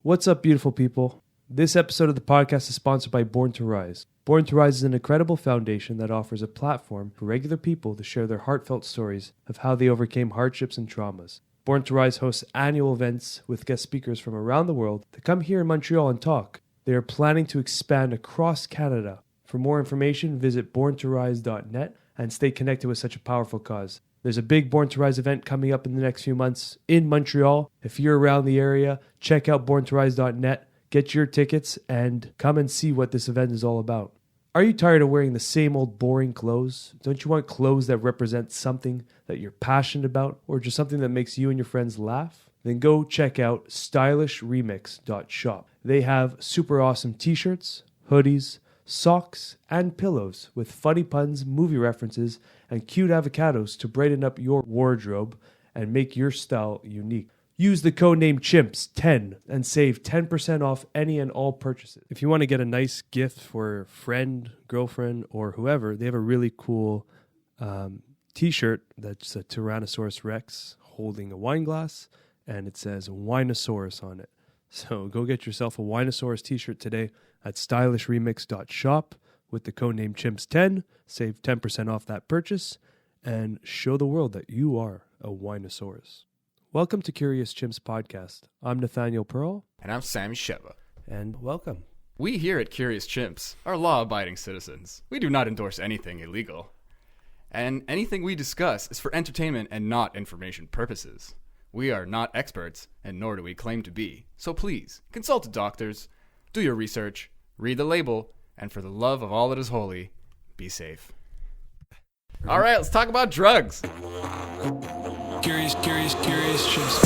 What's up, beautiful people? This episode of the podcast is sponsored by Born to Rise. Born to Rise is an incredible foundation that offers a platform for regular people to share their heartfelt stories of how they overcame hardships and traumas. Born to Rise hosts annual events with guest speakers from around the world to come here in Montreal and talk. They are planning to expand across Canada. For more information, visit borntorise.net and stay connected with such a powerful cause. There's a big Born to Rise event coming up in the next few months in Montreal. If you're around the area, check out borntorise.net, get your tickets, and come and see what this event is all about. Are you tired of wearing the same old boring clothes? Don't you want clothes that represent something that you're passionate about, or just something that makes you and your friends laugh? Then go check out stylishremix.shop. They have super awesome t-shirts, hoodies, socks, and pillows with funny puns, movie references, and cute avocados to brighten up your wardrobe and make your style unique. Use the code name Chimps10 and save 10% off any and all purchases. If you want to get a nice gift for a friend, girlfriend, or whoever, they have a really cool t-shirt that's a Tyrannosaurus Rex holding a wine glass, and it says Winosaurus on it. So go get yourself a Winosaurus t-shirt today at stylishremix.shop with the code name Chimps10. Save 10% off that purchase and show the world that you are a Winosaurus. Welcome to Curious Chimps Podcast. I'm Nathaniel Pearl. And I'm Sami Sheva. And welcome. We here at Curious Chimps are law-abiding citizens. We do not endorse anything illegal. And anything we discuss is for entertainment and not information purposes. We are not experts, and nor do we claim to be. So please, consult doctors, do your research, read the label, and for the love of all that is holy, be safe. All right, let's talk about drugs. Curious Chimps.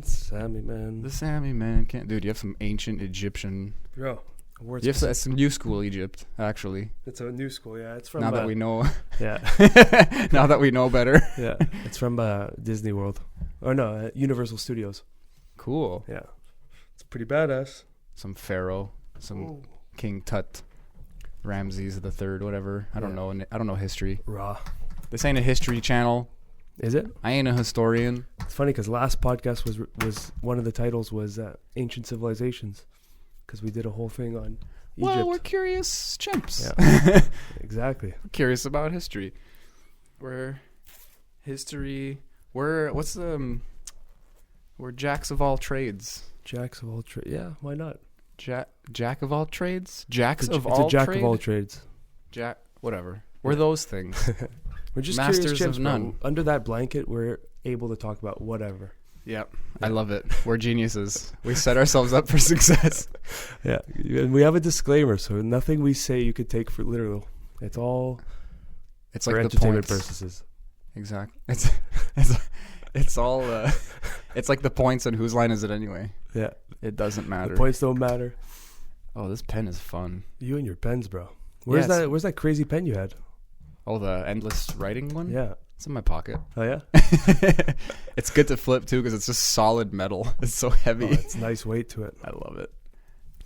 Sami, man. The Sami, man. Dude, you have some ancient Egyptian... Bro. You have some new school Egypt, actually. It's a new school, yeah. It's from now that we know. Yeah. Now that we know better. Yeah. It's from Disney World. Or no, Universal Studios. Cool. Yeah. It's pretty badass. Some pharaoh, some King Tut, Ramses the Third, whatever. I don't know. I don't know history. Raw. This ain't a history channel. Is it? I ain't a historian. It's funny because last podcast was one of the titles was Ancient Civilizations, because we did a whole thing on Egypt. Well, we're curious chimps. Yeah. Exactly. We're curious about history. We're jacks of all trades. Jacks of all trades. Yeah, why not? Jack of all trades? Jacks of all trades? It's a jack of all trades. Jack, whatever. We're those things. We're just masters curious chimps, of none. Under that blanket, we're able to talk about whatever. Yep. I love it. We're geniuses. We set ourselves up for success. Yeah. And we have a disclaimer, so nothing we say you could take for literal. It's all it's for like entertainment the points. purposes. Exactly. It's all it's like the points and whose line is it anyway? Yeah. It doesn't matter. The points don't matter. Oh, this pen is fun. You and your pens, bro. Where's that crazy pen you had? Oh, the endless writing one? Yeah. It's in my pocket. Oh, yeah? It's good to flip, too, because it's just solid metal. It's so heavy. Oh, it's nice weight to it. I love it.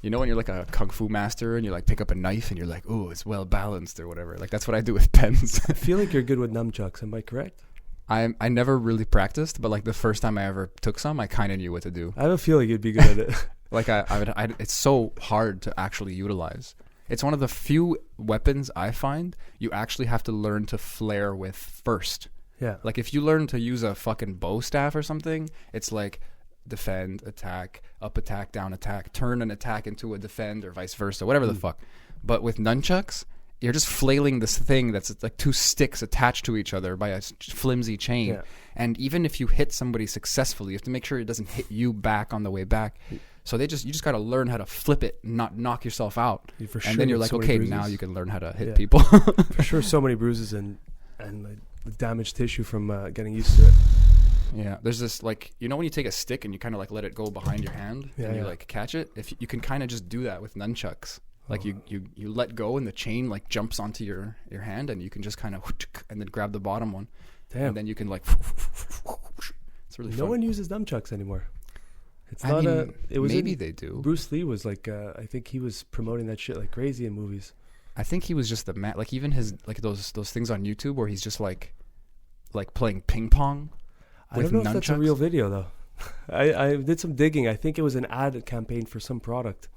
You know when you're like a kung fu master and you like pick up a knife and you're like, ooh, it's well balanced or whatever. Like that's what I do with pens. I feel like you're good with nunchucks. Am I correct? I never really practiced, but like the first time I ever took some, I kind of knew what to do. I have a feeling you'd be good at it. Like it's so hard to actually utilize. It's one of the few weapons I find you actually have to learn to flare with first. Yeah. Like if you learn to use a fucking bow staff or something, it's like defend, attack, up attack, down attack, turn an attack into a defend or vice versa, whatever the fuck. But with nunchucks, you're just flailing this thing that's like two sticks attached to each other by a flimsy chain. Yeah. And even if you hit somebody successfully, you have to make sure it doesn't hit you back on the way back. So you just got to learn how to flip it and not knock yourself out. For and then you're like, so okay, now you can learn how to hit Yeah. people. For sure, so many bruises and like the damaged tissue from getting used to it. Yeah, there's this like, you know when you take a stick and you kind of like let it go behind your hand and you like catch it? If you can kind of just do that with nunchucks. Like you let go and the chain like jumps onto your hand and you can just kind of and then grab the bottom one. Damn. And then you can like it's really fun. No one uses nunchucks anymore. It's I not mean, it was maybe they do. Bruce Lee was like, I think he was promoting that shit like crazy in movies. I think he was just the man. Like even his like those things on YouTube where he's just like playing ping pong. I don't know if that's a real video though. I did some digging. I think it was an ad campaign for some product.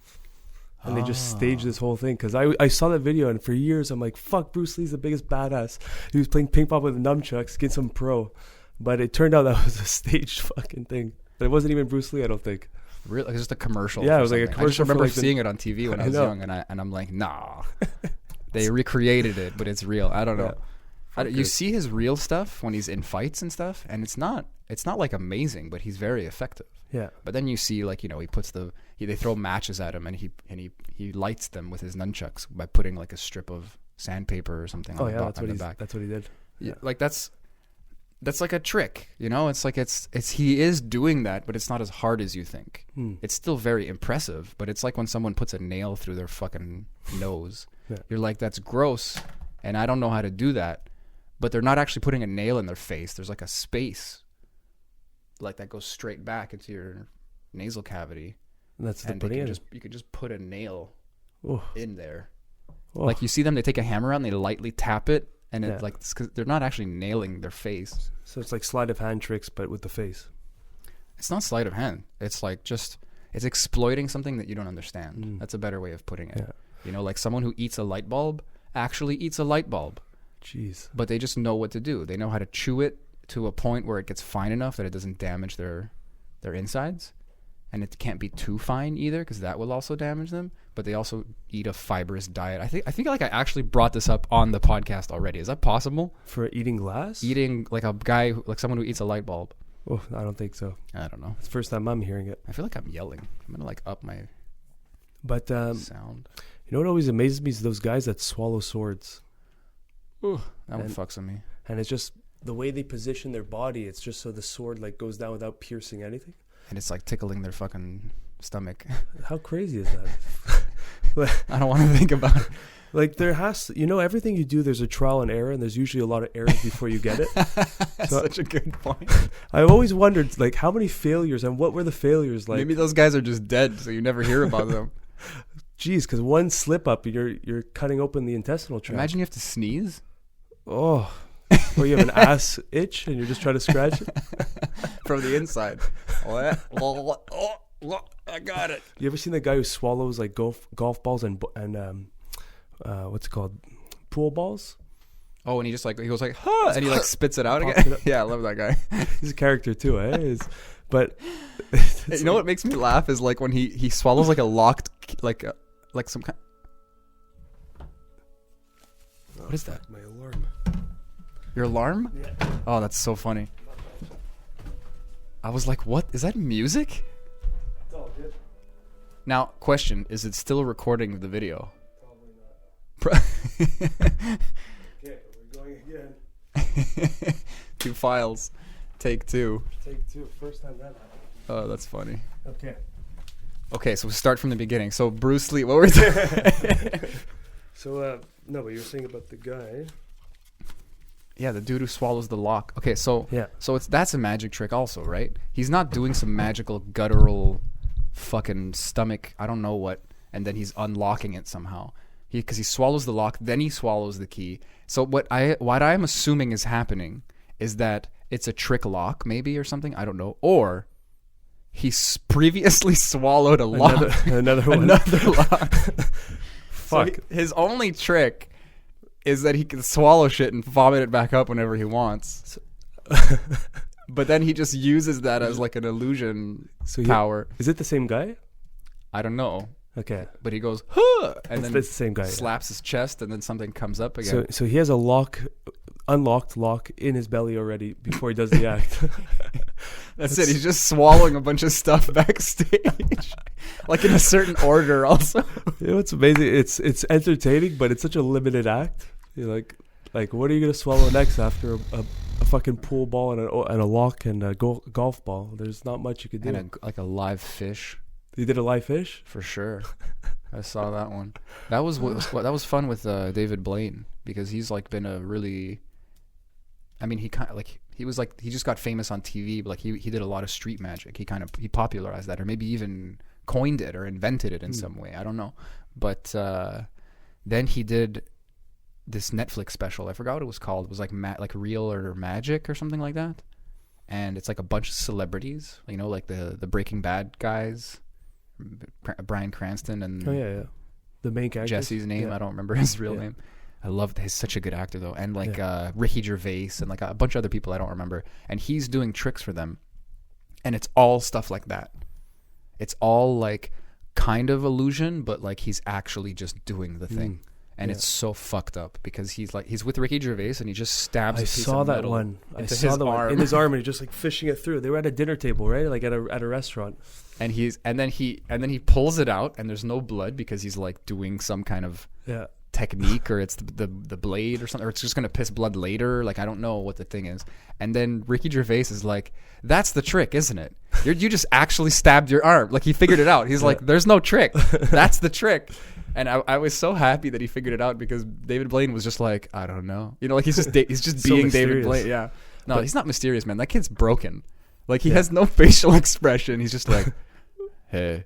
And they just staged this whole thing. Because I saw that video, and for years I'm like, fuck, Bruce Lee's the biggest badass. He was playing ping pong with nunchucks, get some pro. But it turned out that was a staged fucking thing. But it wasn't even Bruce Lee, I don't think. Really? Like just a commercial. Yeah, it was like a commercial. I just remember like seeing it on TV when I was young, and I'm like, nah. They recreated it, but it's real. I don't know. You see his real stuff when he's in fights and stuff, and it's not like amazing, but he's very effective. Yeah. But then you see like, he puts they throw matches at him, and he lights them with his nunchucks by putting like a strip of sandpaper or something on the back. That's what he did. Yeah. Like that's like a trick, It's like he is doing that, but it's not as hard as you think. It's still very impressive, but it's like when someone puts a nail through their fucking nose. Yeah. You're like, that's gross, and I don't know how to do that. But they're not actually putting a nail in their face. There's like a space, like that goes straight back into your nasal cavity. And that's the putting in. You could just put a nail in there. Oh. Like you see them, they take a hammer out and they lightly tap it, and it's like, cause they're not actually nailing their face. So it's like sleight of hand tricks, but with the face. It's not sleight of hand. It's like it's exploiting something that you don't understand. That's a better way of putting it. Yeah. Like someone who eats a light bulb actually eats a light bulb. Jeez. But they just know what to do. They know how to chew it to a point where it gets fine enough that it doesn't damage their insides. And it can't be too fine either, because that will also damage them. But they also eat a fibrous diet. I think like I actually brought this up on the podcast already. Is that possible? For eating glass? Eating like a guy, like someone who eats a light bulb. Oh, I don't think so. I don't know. It's the first time I'm hearing it. I feel like I'm yelling. I'm going to like up my sound. You know what always amazes me is those guys that swallow swords. Ooh, that one fucks with me. And it's just the way they position their body. It's just so the sword like goes down without piercing anything. And it's like tickling their fucking stomach. How crazy is that? I don't want to think about it. Like there has to, everything you do, there's a trial and error, and there's usually a lot of errors before you get it. That's such a good point. I've always wondered, like, how many failures and what were the failures like? Maybe those guys are just dead, so you never hear about them. Jeez, because one slip up, you're cutting open the intestinal tract. Imagine you have to sneeze. Oh, or you have an ass itch and you're just trying to scratch it from the inside. I got it. You ever seen the guy who swallows like golf balls and what's it called, pool balls? Oh, and he goes like, huh, and he like spits it out again. Yeah, I love that guy. He's a character too, eh? But you know what makes me laugh is like when he swallows like a locked like some kind. What is that? My alarm. Your alarm? Yeah. Oh, that's so funny. I was like, what? Is that music? It's all good. Now, question, is it still recording the video? Probably not. Okay, we're going again. 2 files. Take 2. Take 2. First time that happened. Oh, that's funny. Okay, so we start from the beginning. So Bruce Lee, what were you So, no, but you were saying about the guy. Yeah, the dude who swallows the lock. Okay, so that's a magic trick also, right? He's not doing some magical guttural fucking stomach, I don't know what, and then he's unlocking it somehow. Because he swallows the lock, then he swallows the key. So what I'm assuming is happening is that it's a trick lock, maybe, or something. I don't know. Or he previously swallowed a lock. Another one. Another lock. Fuck. So his only trick is that he can swallow shit and vomit it back up whenever he wants. But then he just uses that as like an illusion power. Is it the same guy? I don't know. Okay. But he goes, huh! And then it's the same guy, slaps his chest, and then something comes up again. So he has a unlocked lock in his belly already before he does the act. That's it. He's just swallowing a bunch of stuff backstage. Like in a certain order also. You know what's amazing? It's entertaining, but it's such a limited act. You're like what are you going to swallow next after a fucking pool ball and a lock and a golf ball? There's not much you could do. And like a live fish. You did a live fish? For sure. I saw that one. That was fun with David Blaine, because he's like been a really, I mean, he he just got famous on TV, but like he did a lot of street magic. He popularized that, or maybe even coined it or invented it in some way. I don't know. But then he did this Netflix special. I forgot what it was called. It was like like Real or Magic or something like that. And it's like a bunch of celebrities, you know, like the Breaking Bad guys, Bryan Cranston and the main character. Jesse's name, I don't remember his real name. I love he's such a good actor though, and like Ricky Gervais and like a bunch of other people I don't remember. And he's doing tricks for them, and it's all stuff like that. It's all like kind of illusion, but like he's actually just doing the thing. And it's so fucked up because he's with Ricky Gervais and he just stabs a piece of metal into his arm. In his arm, and he's just like fishing it through. They were at a dinner table, right? Like at a restaurant. And then he pulls it out and there's no blood because he's like doing some kind of technique, or it's the blade or something, or it's just gonna piss blood later. Like I don't know what the thing is. And then Ricky Gervais is like, "That's the trick, isn't it? You just actually stabbed your arm." Like he figured it out. He's like, "There's no trick. That's the trick." And I was so happy that he figured it out because David Blaine was just like, I don't know. You know, like he's just so being David Blaine. Yeah. No, but he's not mysterious, man. That kid's broken. Like he has no facial expression. He's just like, hey,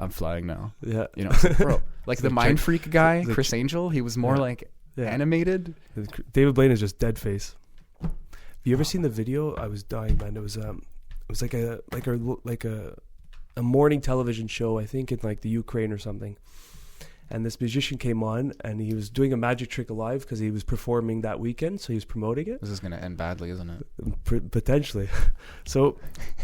I'm flying now. Yeah. You know, like, bro. Like the Mind Freak guy, Chris Angel, he was more like animated. David Blaine is just dead face. Have you ever seen the video? I was dying, man. It was like a morning television show, I think in like the Ukraine or something. And this musician came on, and he was doing a magic trick live because he was performing that weekend, so he was promoting it. This is going to end badly, isn't it? Potentially. So,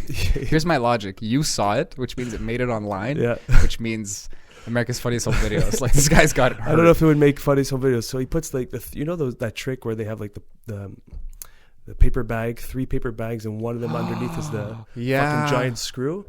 here's my logic. You saw it, which means it made it online, which means America's Funniest Home Videos. Like, this guy's got it hurt. I don't know if it would make Funniest Home Videos. So he puts, like, that trick where they have, like, the paper bag, 3 paper bags, and one of them underneath is the fucking giant screw.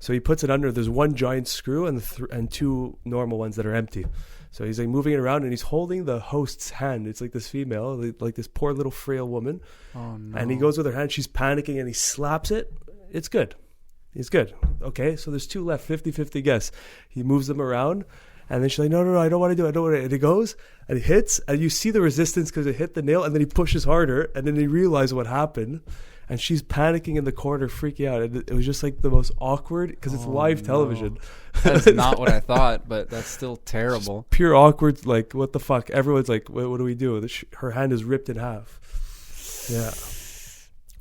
So he puts it under. There's one giant screw and 2 normal ones that are empty. So he's like moving it around, and he's holding the host's hand. It's like this female, like this poor little frail woman. Oh no! And he goes with her hand. She's panicking, and he slaps it. It's good. It's good. Okay, so there's 2 left. 50-50 guess. He moves them around, and then she's like, no, I don't want to do it. I don't want to. And he goes, and he hits, and you see the resistance because it hit the nail, and then he pushes harder, and then he realizes what happened. And she's panicking in the corner, freaking out. And it was just like the most awkward because it's live television. That's not what I thought, but that's still terrible. Just pure awkward. Like, what the fuck? Everyone's like, what do we do? Her hand is ripped in half. Yeah.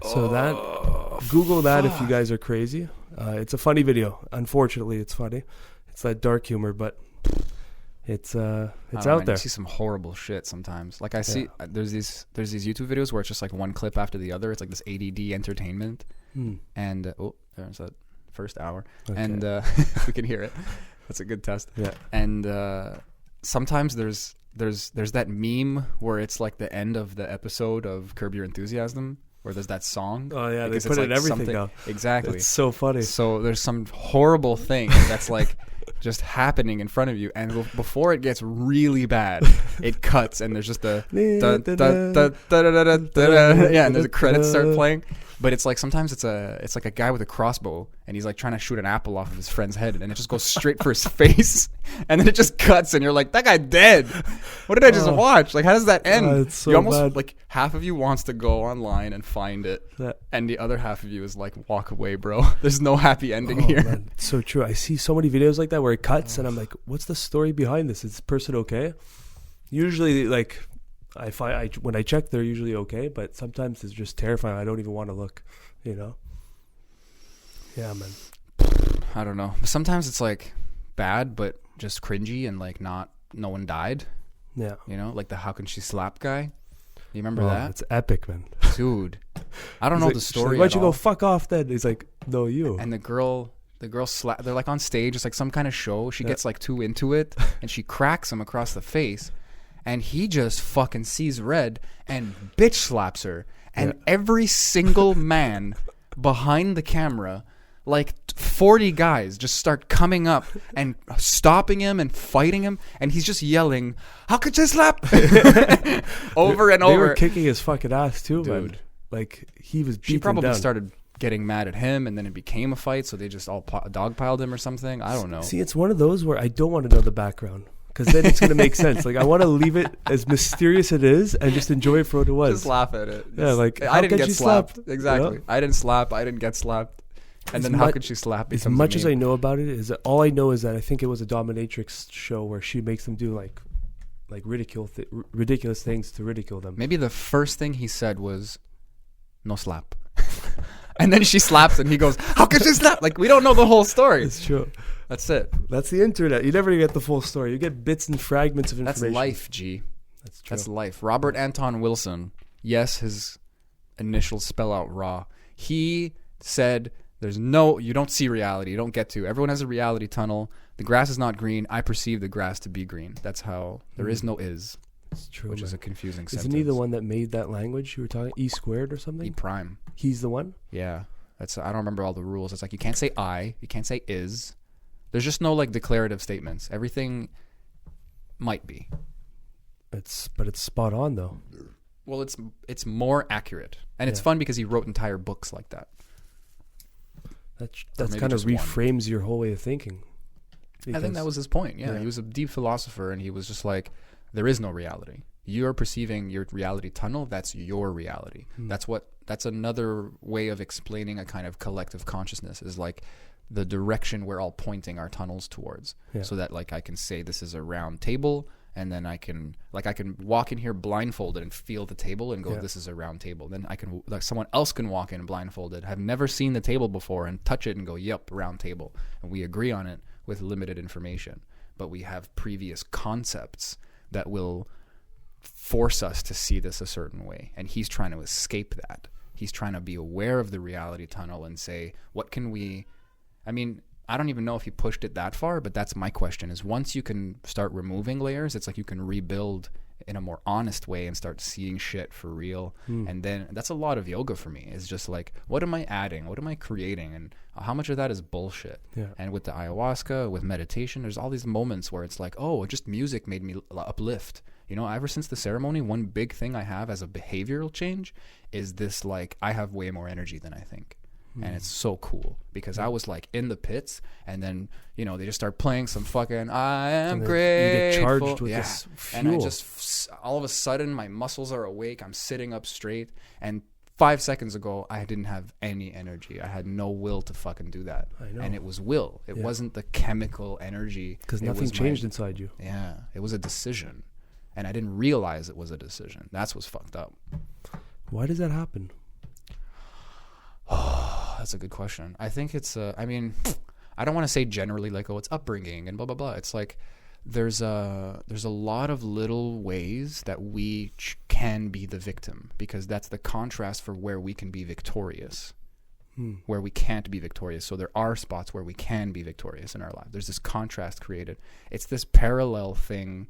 So Google that if you guys are crazy. It's a funny video. Unfortunately, it's funny. It's that dark humor, but it's out there. You see some horrible shit sometimes. Like I see, there's these YouTube videos where it's just like one clip after the other. It's like this ADD entertainment, and there's that first hour, and we can hear it. That's a good test. Yeah. And sometimes there's that meme where it's like the end of the episode of Curb Your Enthusiasm, where there's that song. Oh yeah, they put it in everything now. Exactly. It's so funny. So there's some horrible thing that's like just happening in front of you, and before it gets really bad, it cuts, and there's just a and the credits start playing. But it's like sometimes it's like a guy with a crossbow, and he's like trying to shoot an apple off of his friend's head, and it just goes straight for his face, and then it just cuts, and you're like, that guy dead. What did I just watch? Like, how does that end? It's so you almost bad. Like half of you wants to go online and find it, and the other half of you is like, walk away, bro. There's no happy ending here. Man, it's so true. I see so many videos like that where it cuts, and I'm like, what's the story behind this? Is this person okay? Usually, like, when I check, they're usually okay, but sometimes it's just terrifying. I don't even want to look, you know? Yeah, man. I don't know. Sometimes it's like bad, but just cringy, and like no one died. Yeah. You know, like the how can she slap guy. You remember that? It's epic, man. Dude. I don't know the story. Like, why'd you go fuck off then? He's like, no, you. And the girl they're like on stage. It's like some kind of show. She gets like too into it, and she cracks him across the face. And he just fucking sees red and bitch slaps her. And every single man behind the camera, like 40 guys, just start coming up and stopping him and fighting him. And he's just yelling, how could you slap? Over and over. They were kicking his fucking ass too, dude. Man. Like, he was beaten She probably down. started getting mad at him, and then it became a fight, so they just all dogpiled him or something. I don't know. See, it's one of those where I don't want to know the background. because then it's gonna make sense. Like I want to leave it as mysterious it is and just enjoy it for what it was. Just laugh at it. Yeah, like I didn't get slapped. You Exactly. know? I didn't slap. I didn't get slapped. And then how could she slap? As much as I know about it, is that all I know is that I think it was a dominatrix show where she makes them do like ridiculous things to ridicule them. Maybe the first thing he said was, "No slap," and then she slaps and he goes, "How could she slap?" Like we don't know the whole story. It's true. That's it. That's the internet. You never get the full story. You get bits and fragments of information. That's life, G. That's true. That's life. Robert Anton Wilson. Yes, his initials spell out raw. He said, you don't see reality. You don't get to. Everyone has a reality tunnel. The grass is not green. I perceive the grass to be green. That's how there is no is. It's true. Which is a confusing sentence. Isn't he the one that made that language you were talking? E squared or something? E prime. He's the one? Yeah. I don't remember all the rules. It's like you can't say I. You can't say is. There's just no like declarative statements. Everything might be. But it's spot on though. Well, it's more accurate. And it's fun because he wrote entire books like that. That kind of reframes your whole way of thinking. I think that was his point. Yeah, he was a deep philosopher, and he was just like, there is no reality. You're perceiving your reality tunnel. That's your reality. That's another way of explaining a kind of collective consciousness, is like the direction we're all pointing our tunnels towards. Yeah. So that like I can say this is a round table, and then I can walk in here blindfolded and feel the table and go, this is a round table. Then someone else can walk in blindfolded, have never seen the table before, and touch it and go, yep, round table. And we agree on it with limited information. But we have previous concepts that will force us to see this a certain way. And he's trying to escape that. He's trying to be aware of the reality tunnel and say, what can we... I mean... I don't even know if he pushed it that far, but that's my question, is once you can start removing layers, it's like you can rebuild in a more honest way and start seeing shit for real. And then that's a lot of yoga for me. It's just like, what am I adding? What am I creating? And how much of that is bullshit? Yeah. And with the ayahuasca, with meditation, there's all these moments where it's like, oh, just music made me uplift. You know, ever since the ceremony, one big thing I have as a behavioral change is this, like, I have way more energy than I think. And it's so cool because I was like in the pits, and then they just start playing some fucking I am grateful. You get charged with this fuel. And I just all of a sudden my muscles are awake. I'm sitting up straight, and 5 seconds ago I didn't have any energy. I had no will to fucking do that. I know. And it was will. It wasn't the chemical energy because nothing changed inside you. Yeah, it was a decision, and I didn't realize it was a decision. That's what's fucked up. Why does that happen? Oh, that's a good question. I think it's I mean, I don't want to say generally like, oh, it's upbringing and blah blah blah. It's like there's a lot of little ways that we can be the victim, because that's the contrast for where we can be victorious, where we can't be victorious. So there are spots where we can be victorious in our life. There's this contrast created. It's this parallel thing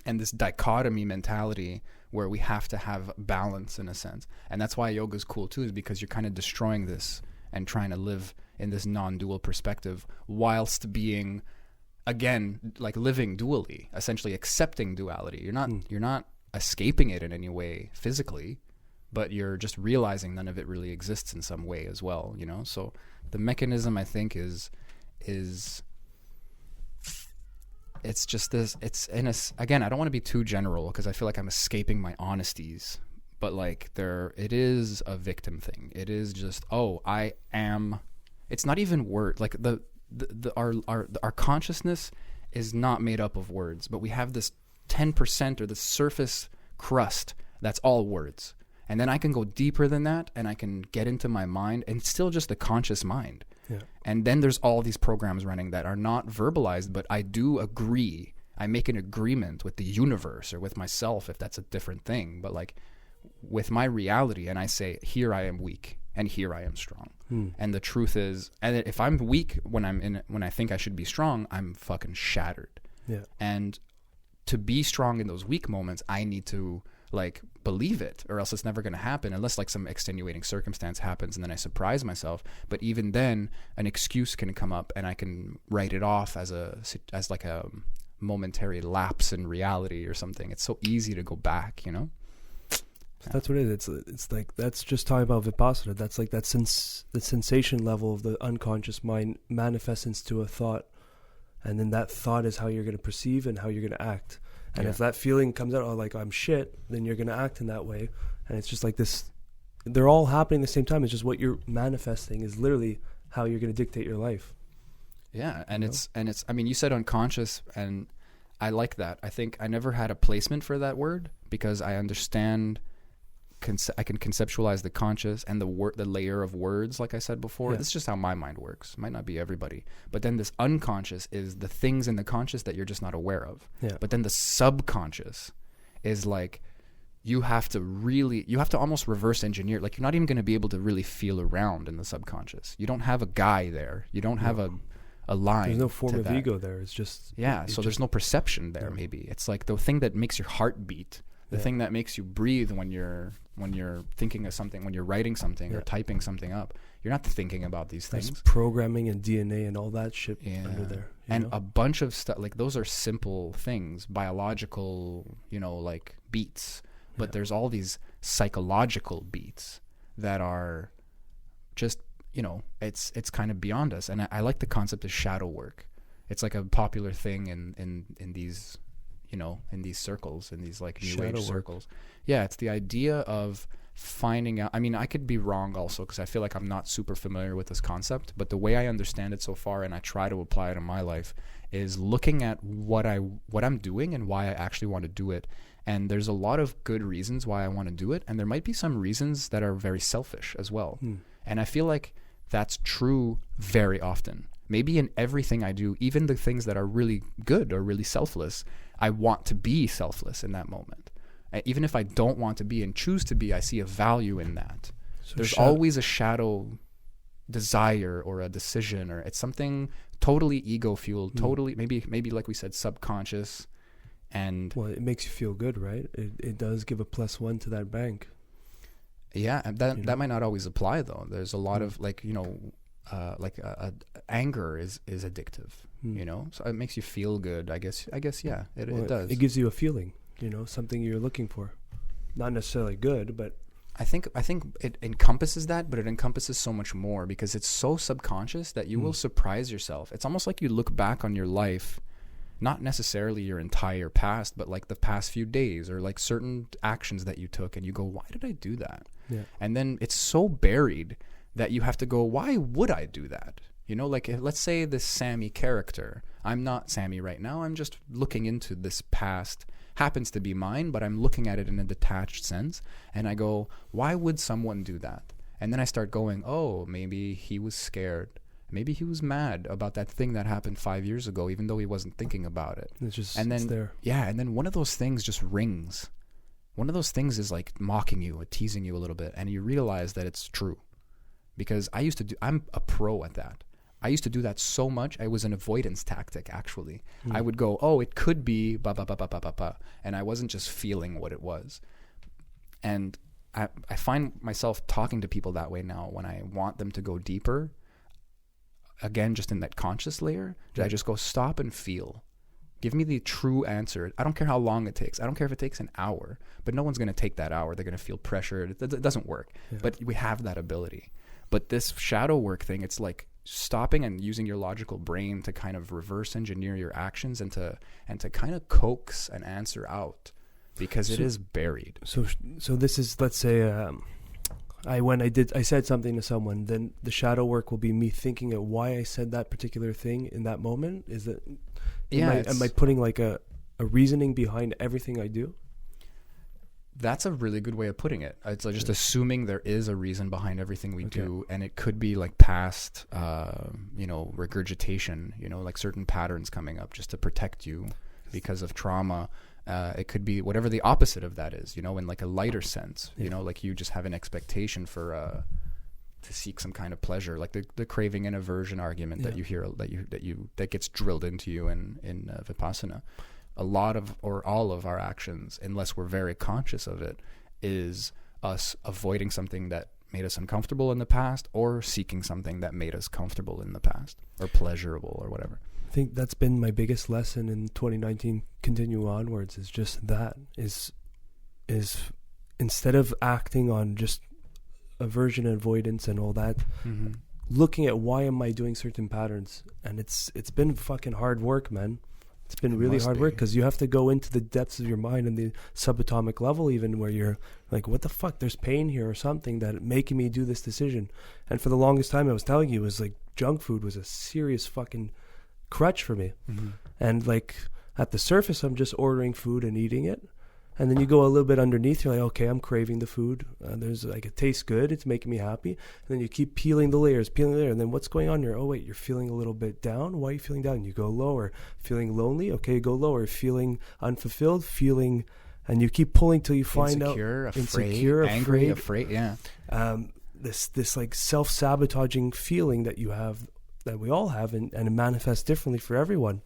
and this dichotomy mentality where we have to have balance in a sense. And that's why yoga is cool too, is because you're kind of destroying this and trying to live in this non-dual perspective whilst being, again, like living dually, essentially accepting duality. You're not escaping it in any way physically, but you're just realizing none of it really exists in some way as well, So the mechanism, I think, is it's just this, it's in a, again, I don't want to be too general because I feel like I'm escaping my honesties, but like it is a victim thing. It is just, I am, it's not even word, like our consciousness is not made up of words, but we have this 10% or the surface crust that's all words. And then I can go deeper than that, and I can get into my mind, and it's still just the conscious mind. Yeah. And then there's all these programs running that are not verbalized, but I do agree. I make an agreement with the universe or with myself, if that's a different thing. But like with my reality, and I say, here I am weak, and here I am strong. And the truth is, and if I'm weak when I think I should be strong, I'm fucking shattered. Yeah. And to be strong in those weak moments, I need to like believe it, or else it's never going to happen unless like some extenuating circumstance happens and then I surprise myself. But even then an excuse can come up and I can write it off as like a momentary lapse in reality or something. It's so easy to go back, Yeah. That's what it is. It's like, that's just talking about Vipassana. That's like the sensation level of the unconscious mind manifests into a thought, And then that thought is how you're going to perceive and how you're going to act. And Yeah. if that feeling comes out, oh, like, I'm shit, then you're going to act in that way. And it's just like this, they're all happening at the same time. It's just what you're manifesting is literally how you're going to dictate your life. Yeah. And it's, I mean, you said unconscious, and I like that. I think I never had a placement for that word because I understand, I can conceptualize the conscious and the layer of words, like I said before. Yeah. This is just how my mind works. Might not be everybody. But then this unconscious is the things in the conscious that you're just not aware of. Yeah. But then the subconscious is like, you have to almost reverse engineer. Like, you're not even going to be able to really feel around in the subconscious. You don't have a guy there. You don't have a line. There's no form to of that. ego there. It's just... Yeah, so there's no perception there, maybe. It's like the thing that makes your heart beat, the thing that makes you breathe when you're thinking of something, when you're writing something or typing something up. You're not thinking about these things. There's programming and DNA and all that shit under there. And a bunch of stuff, like, those are simple things, biological, like beats. But there's all these psychological beats that are just, it's kind of beyond us. And I like the concept of shadow work. It's like a popular thing in these, in these circles, in these like new age circles. Yeah, it's the idea of finding out. I mean, I could be wrong also because I feel like I'm not super familiar with this concept. But the way I understand it so far, and I try to apply it in my life, is looking at what I'm doing and why I actually want to do it. And there's a lot of good reasons why I want to do it. And there might be some reasons that are very selfish as well. And I feel like that's true very often. Maybe in everything I do, even the things that are really good or really selfless, I want to be selfless in that moment. Even if I don't want to be and choose to be, I see a value in that. So there's always a shadow desire or a decision, or it's something totally ego-fueled, totally, maybe like we said, subconscious. And well, it makes you feel good, right? It does give a +1 to that bank. Yeah, and that might not always apply though. There's a lot of anger is addictive, so it makes you feel good. I guess yeah, it does. It gives you a feeling, something you're looking for, not necessarily good, but I think it encompasses that, but it encompasses so much more because it's so subconscious that you will surprise yourself. It's almost like you look back on your life. Not necessarily your entire past, but like the past few days or like certain actions that you took, and you go, why did I do that? Yeah. And then it's so buried that you have to go, why would I do that? Like let's say this Sami character, I'm not Sami right now. I'm just looking into this past, happens to be mine, but I'm looking at it in a detached sense. And I go, why would someone do that? And then I start going, oh, maybe he was scared. Maybe he was mad about that thing that happened 5 years ago, even though he wasn't thinking about it. It's there. Yeah, and then one of those things just rings. One of those things is like mocking you or teasing you a little bit, and you realize that it's true. Because I'm a pro at that. I used to do that so much. It was an avoidance tactic, actually. I would go, oh, it could be ba ba ba ba ba ba ba, and I wasn't just feeling what it was. And I find myself talking to people that way now when I want them to go deeper. Again, just in that conscious layer, I just go, stop and feel. Give me the true answer. I don't care how long it takes. I don't care if it takes an hour, but no one's going to take that hour. They're going to feel pressured. It doesn't work, but we have that ability. But this shadow work thing, it's like stopping and using your logical brain to kind of reverse engineer your actions and to kind of coax an answer out because it is buried. So this is, let's say, I said something to someone, then the shadow work will be me thinking of why I said that particular thing in that moment. Is that, am I putting like a reasoning behind everything I do? That's a really good way of putting it. It's like just assuming there is a reason behind everything we do, and it could be like past, regurgitation, like certain patterns coming up just to protect you because of trauma. It could be whatever the opposite of that is, in like a lighter sense, like you just have an expectation for to seek some kind of pleasure, like the craving and aversion argument that you hear that gets drilled into you in Vipassana. A lot of or all of our actions, unless we're very conscious of it, is us avoiding something that made us uncomfortable in the past or seeking something that made us comfortable in the past or pleasurable or whatever. I think that's been my biggest lesson in 2019, continue onwards, is just that, is instead of acting on just aversion and avoidance and all that, looking at why am I doing certain patterns. And it's been fucking hard work, man. It's been really hard work because you have to go into the depths of your mind and the subatomic level, even where you're like, what the fuck? There's pain here or something that making me do this decision. And for the longest time, I was telling you, it was like junk food was a serious fucking crutch for me. Mm-hmm. And like at the surface, I'm just ordering food and eating it. And then you go a little bit underneath, you're like, okay, I'm craving the food. There's like, it tastes good. It's making me happy. And then you keep peeling the layers. And then what's going on here? Oh, wait, you're feeling a little bit down. Why are you feeling down? You go lower. Feeling lonely? Okay, go lower. Feeling unfulfilled? And you keep pulling till you find insecure, out. Insecure, angry, afraid. Yeah. This like self-sabotaging feeling that you have, that we all have, and it manifests differently for everyone.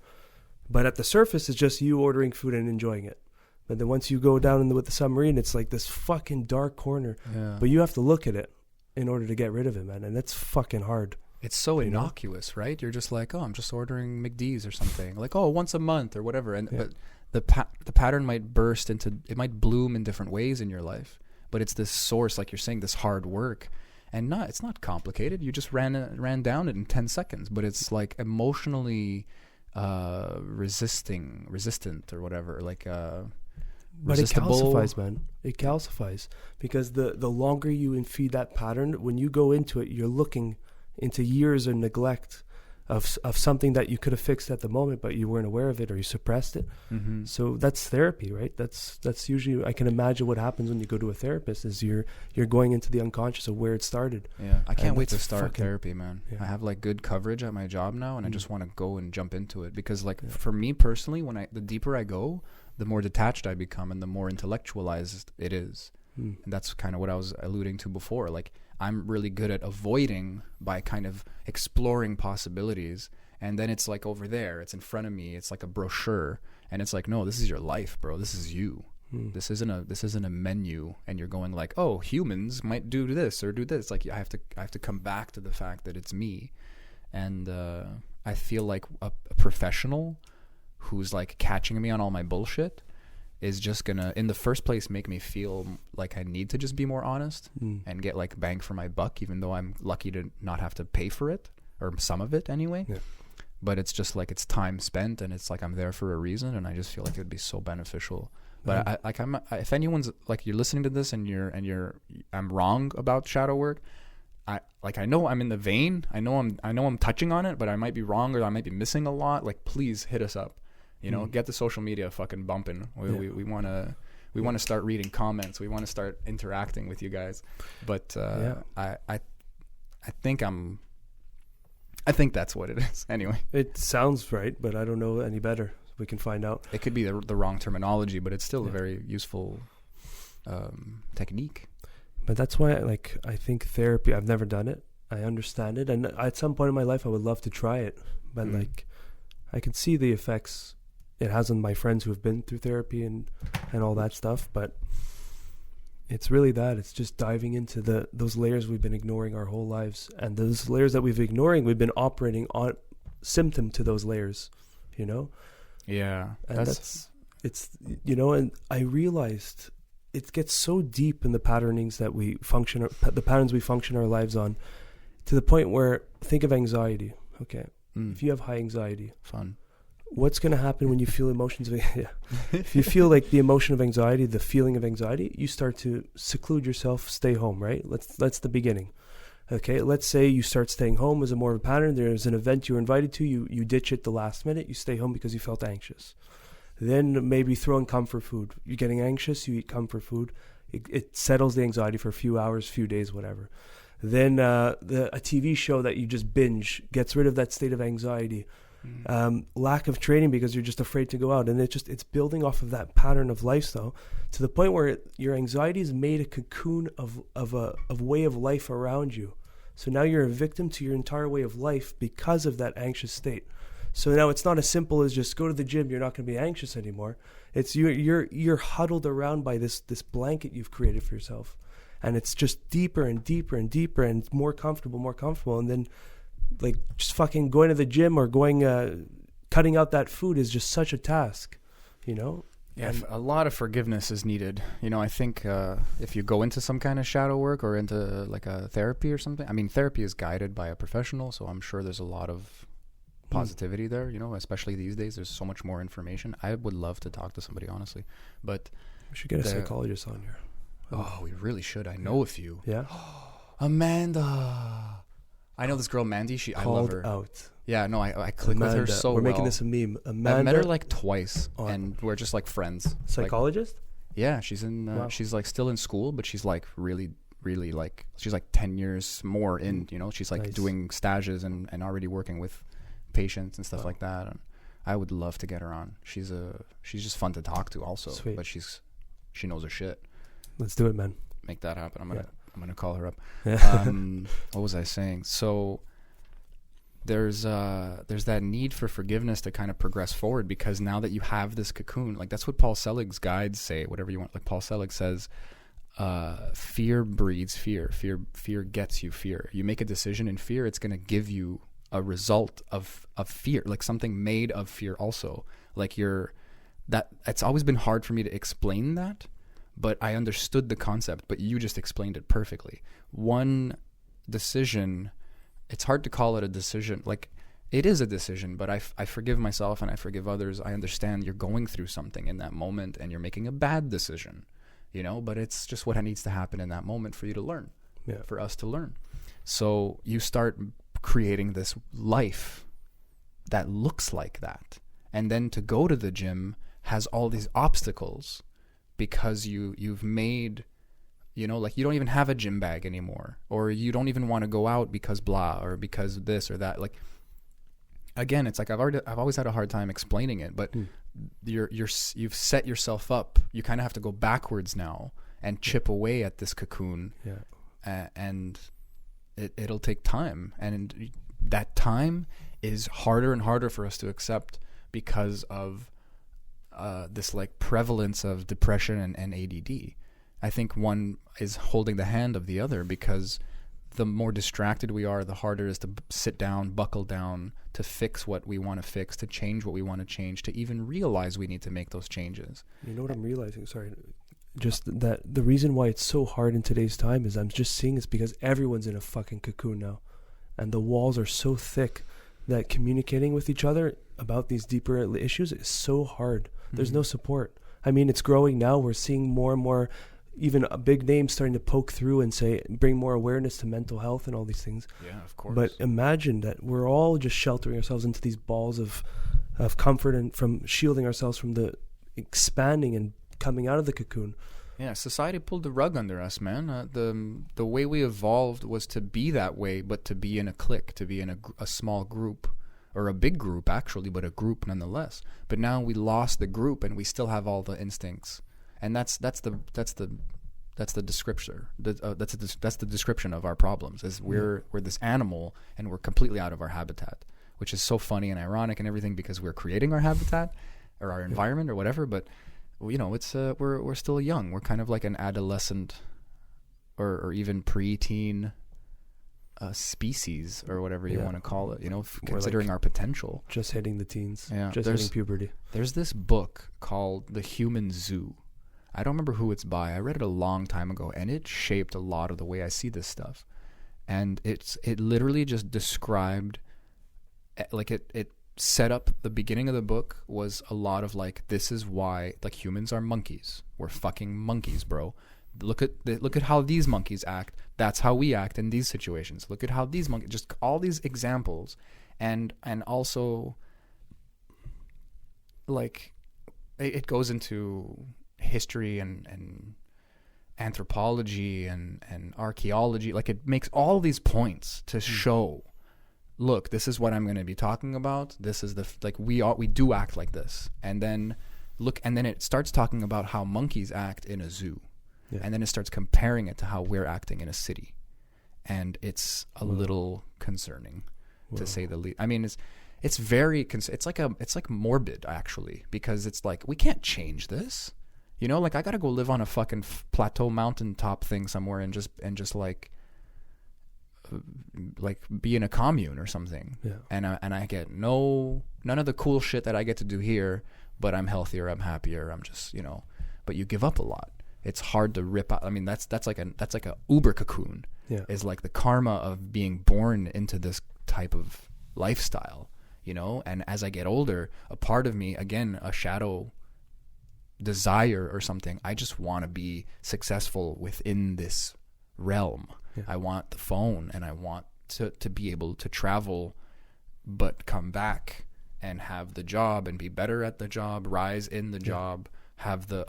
But at the surface, it's just you ordering food and enjoying it. But then once you go down with the submarine, it's like this fucking dark corner. Yeah. But you have to look at it in order to get rid of it, man. And that's fucking hard. It's so innocuous, right? You're just like, oh, I'm just ordering McD's or something. Like, oh, once a month or whatever. And but the pattern might burst into, it might bloom in different ways in your life. But it's this source, like you're saying, this hard work. And it's not complicated. You just ran down it in 10 seconds. But it's like emotionally resistant or whatever. Like but it calcifies, man. It calcifies because the longer you feed that pattern, when you go into it, you're looking into years of neglect of something that you could have fixed at the moment, but you weren't aware of it or you suppressed it. Mm-hmm. So that's therapy, right? That's usually, I can imagine what happens when you go to a therapist is you're going into the unconscious of where it started. Yeah, I can't wait to start therapy, man. Yeah. I have like good coverage at my job now, and I just want to go and jump into it because, like, for me personally, the deeper I go, the more detached I become and the more intellectualized it is. And that's kind of what I was alluding to before. Like, I'm really good at avoiding by kind of exploring possibilities. And then it's like over there, it's in front of me. It's like a brochure. And it's like, no, this is your life, bro. This is you. This isn't a menu. And you're going like, oh, humans might do this or do this. Like, I have to come back to the fact that it's me. And I feel like a professional who's like catching me on all my bullshit is just gonna, in the first place, make me feel like I need to just be more honest and get like bang for my buck, even though I'm lucky to not have to pay for it, or some of it anyway. Yeah. But it's just like, it's time spent, and it's like I'm there for a reason, and I just feel like it would be so beneficial. But if anyone's like, you're listening to this and I'm wrong about shadow work, I know I'm in the vein. I know I'm touching on it, but I might be wrong or I might be missing a lot. Like, please hit us up. You know, get the social media fucking bumping. We want to start reading comments. We want to start interacting with you guys. But I think that's what it is. Anyway, it sounds right, but I don't know any better. We can find out. It could be the wrong terminology, but it's still a very useful technique. But that's why I think therapy, I've never done it. I understand it. And at some point in my life, I would love to try it. But I can see the effects it has on my friends who have been through therapy and all that stuff. But it's really that. It's just diving into those layers we've been ignoring our whole lives. And those layers that we've been ignoring, we've been operating on symptom to those layers, you know? Yeah. And it's, you know, and I realized it gets so deep in the patternings that we function, the patterns we function our lives on, to the point where, think of anxiety. Okay. If you have high anxiety, what's going to happen when you feel emotions of if you feel like the emotion of anxiety, the feeling of anxiety, you start to seclude yourself, stay home, right? That's the beginning. Okay, let's say you start staying home as a more of a pattern. There's an event you were invited to, you ditch it the last minute, you stay home because you felt anxious. Then maybe throw in comfort food. You're getting anxious, you eat comfort food. It settles the anxiety for a few hours, few days, whatever. Then a TV show that you just binge gets rid of that state of anxiety. Lack of training because you're just afraid to go out, and it's building off of that pattern of lifestyle to the point where your anxiety is made a cocoon of way of life around you. So now you're a victim to your entire way of life because of that anxious state. So now it's not as simple as just go to the gym, you're not going to be anxious anymore. It's you're huddled around by this blanket you've created for yourself, and it's just deeper and deeper and deeper and more comfortable, and then like just fucking going to the gym or going cutting out that food is just such a task, you know. Yeah, a lot of forgiveness is needed. You know, I think if you go into some kind of shadow work or into like a therapy or something, I mean, therapy is guided by a professional, so I'm sure there's a lot of positivity there, you know, especially these days. There's so much more information. I would love to talk to somebody, honestly, but we should get a psychologist on here. Oh, we really should. I know a few. Yeah. Amanda. I know this girl, Mandy. I love her. Out. Yeah, no, I click with her so well. We're making this a meme. Amanda. I've met her like twice, and we're just like friends. Psychologist? Like, yeah, she's in. Wow. She's like still in school, but she's like really like she's like 10 years more in. You know, she's like doing stages and already working with patients and stuff like that. And I would love to get her on. She's just fun to talk to also. Sweet. But she knows her shit. Let's do it, man. Make that happen. I'm gonna call her up. Yeah. What was I saying? So there's that need for forgiveness to kind of progress forward, because now that you have this cocoon, like that's what Paul Selig's guides say, whatever you want. Like Paul Selig says, fear breeds fear. Fear gets you fear. You make a decision in fear, it's gonna give you a result of fear, like something made of fear also. Like it's always been hard for me to explain that, but I understood the concept, but you just explained it perfectly. One decision, it's hard to call it a decision. Like, it is a decision, but I forgive myself and I forgive others. I understand you're going through something in that moment and you're making a bad decision, you know, but it's just what needs to happen in that moment for you to learn, for us to learn. So you start creating this life that looks like that. And then to go to the gym has all these obstacles, because you've made, you know, like you don't even have a gym bag anymore, or you don't even want to go out because blah, or because this or that. Like, again, it's like I've always had a hard time explaining it, but you've set yourself up. You kind of have to go backwards now and chip away at this cocoon. And it'll take time, and that time is harder and harder for us to accept because of this like prevalence of depression and ADD. I think one is holding the hand of the other, because the more distracted we are, the harder it is to sit down, buckle down, to fix what we want to fix, to change what we want to change, to even realize we need to make those changes. You know what I'm realizing? Sorry. Just that the reason why it's so hard in today's time is I'm just seeing it's because everyone's in a fucking cocoon now. And the walls are so thick that communicating with each other about these deeper issues is so hard. There's no support. I mean, it's growing now. We're seeing more and more, even big names starting to poke through and bring more awareness to mental health and all these things. Yeah, of course. But imagine that we're all just sheltering ourselves into these balls of comfort, and from shielding ourselves from the expanding and coming out of the cocoon. Yeah, society pulled the rug under us, man. The way we evolved was to be that way, but to be in a clique, to be in a small group, or a big group actually, but a group nonetheless. But now we lost the group, and we still have all the instincts, and that's the description. That's the description of our problems. Is we're this animal, and we're completely out of our habitat, which is so funny and ironic and everything, because we're creating our habitat or our environment or whatever, but. You know, it's we're still young. We're kind of like an adolescent, or even preteen species, or whatever you want to call it. You know, considering like our potential. Just hitting the teens. Yeah, just hitting puberty. There's this book called The Human Zoo. I don't remember who it's by. I read it a long time ago, and it shaped a lot of the way I see this stuff. And it literally just described, like it set up the beginning of the book was a lot of like, this is why, like, humans are monkeys. We're fucking monkeys, bro. Look at how these monkeys act. That's how we act in these situations. Look at how these monkeys, just all these examples, and also like it goes into history and anthropology and archaeology. Like, it makes all these points to show, look, this is what I'm going to be talking about. This is we do act like this. And then it starts talking about how monkeys act in a zoo. Yeah. And then it starts comparing it to how we're acting in a city. And it's a little concerning, to say the least. I mean, it's very it's like morbid, actually, because it's like, we can't change this. You know, like, I got to go live on a fucking plateau mountaintop thing somewhere and just like be in a commune or something. Yeah. And I get none of the cool shit that I get to do here, but I'm healthier, I'm happier, I'm just, but you give up a lot. It's hard to rip out. I mean, that's like a uber cocoon. Yeah. Is like the karma of being born into this type of lifestyle, and as I get older, a part of me, again, a shadow desire or something, I just want to be successful within this realm. Yeah. I want the phone, and I want to be able to travel but come back and have the job and be better at the job, rise in the job, have the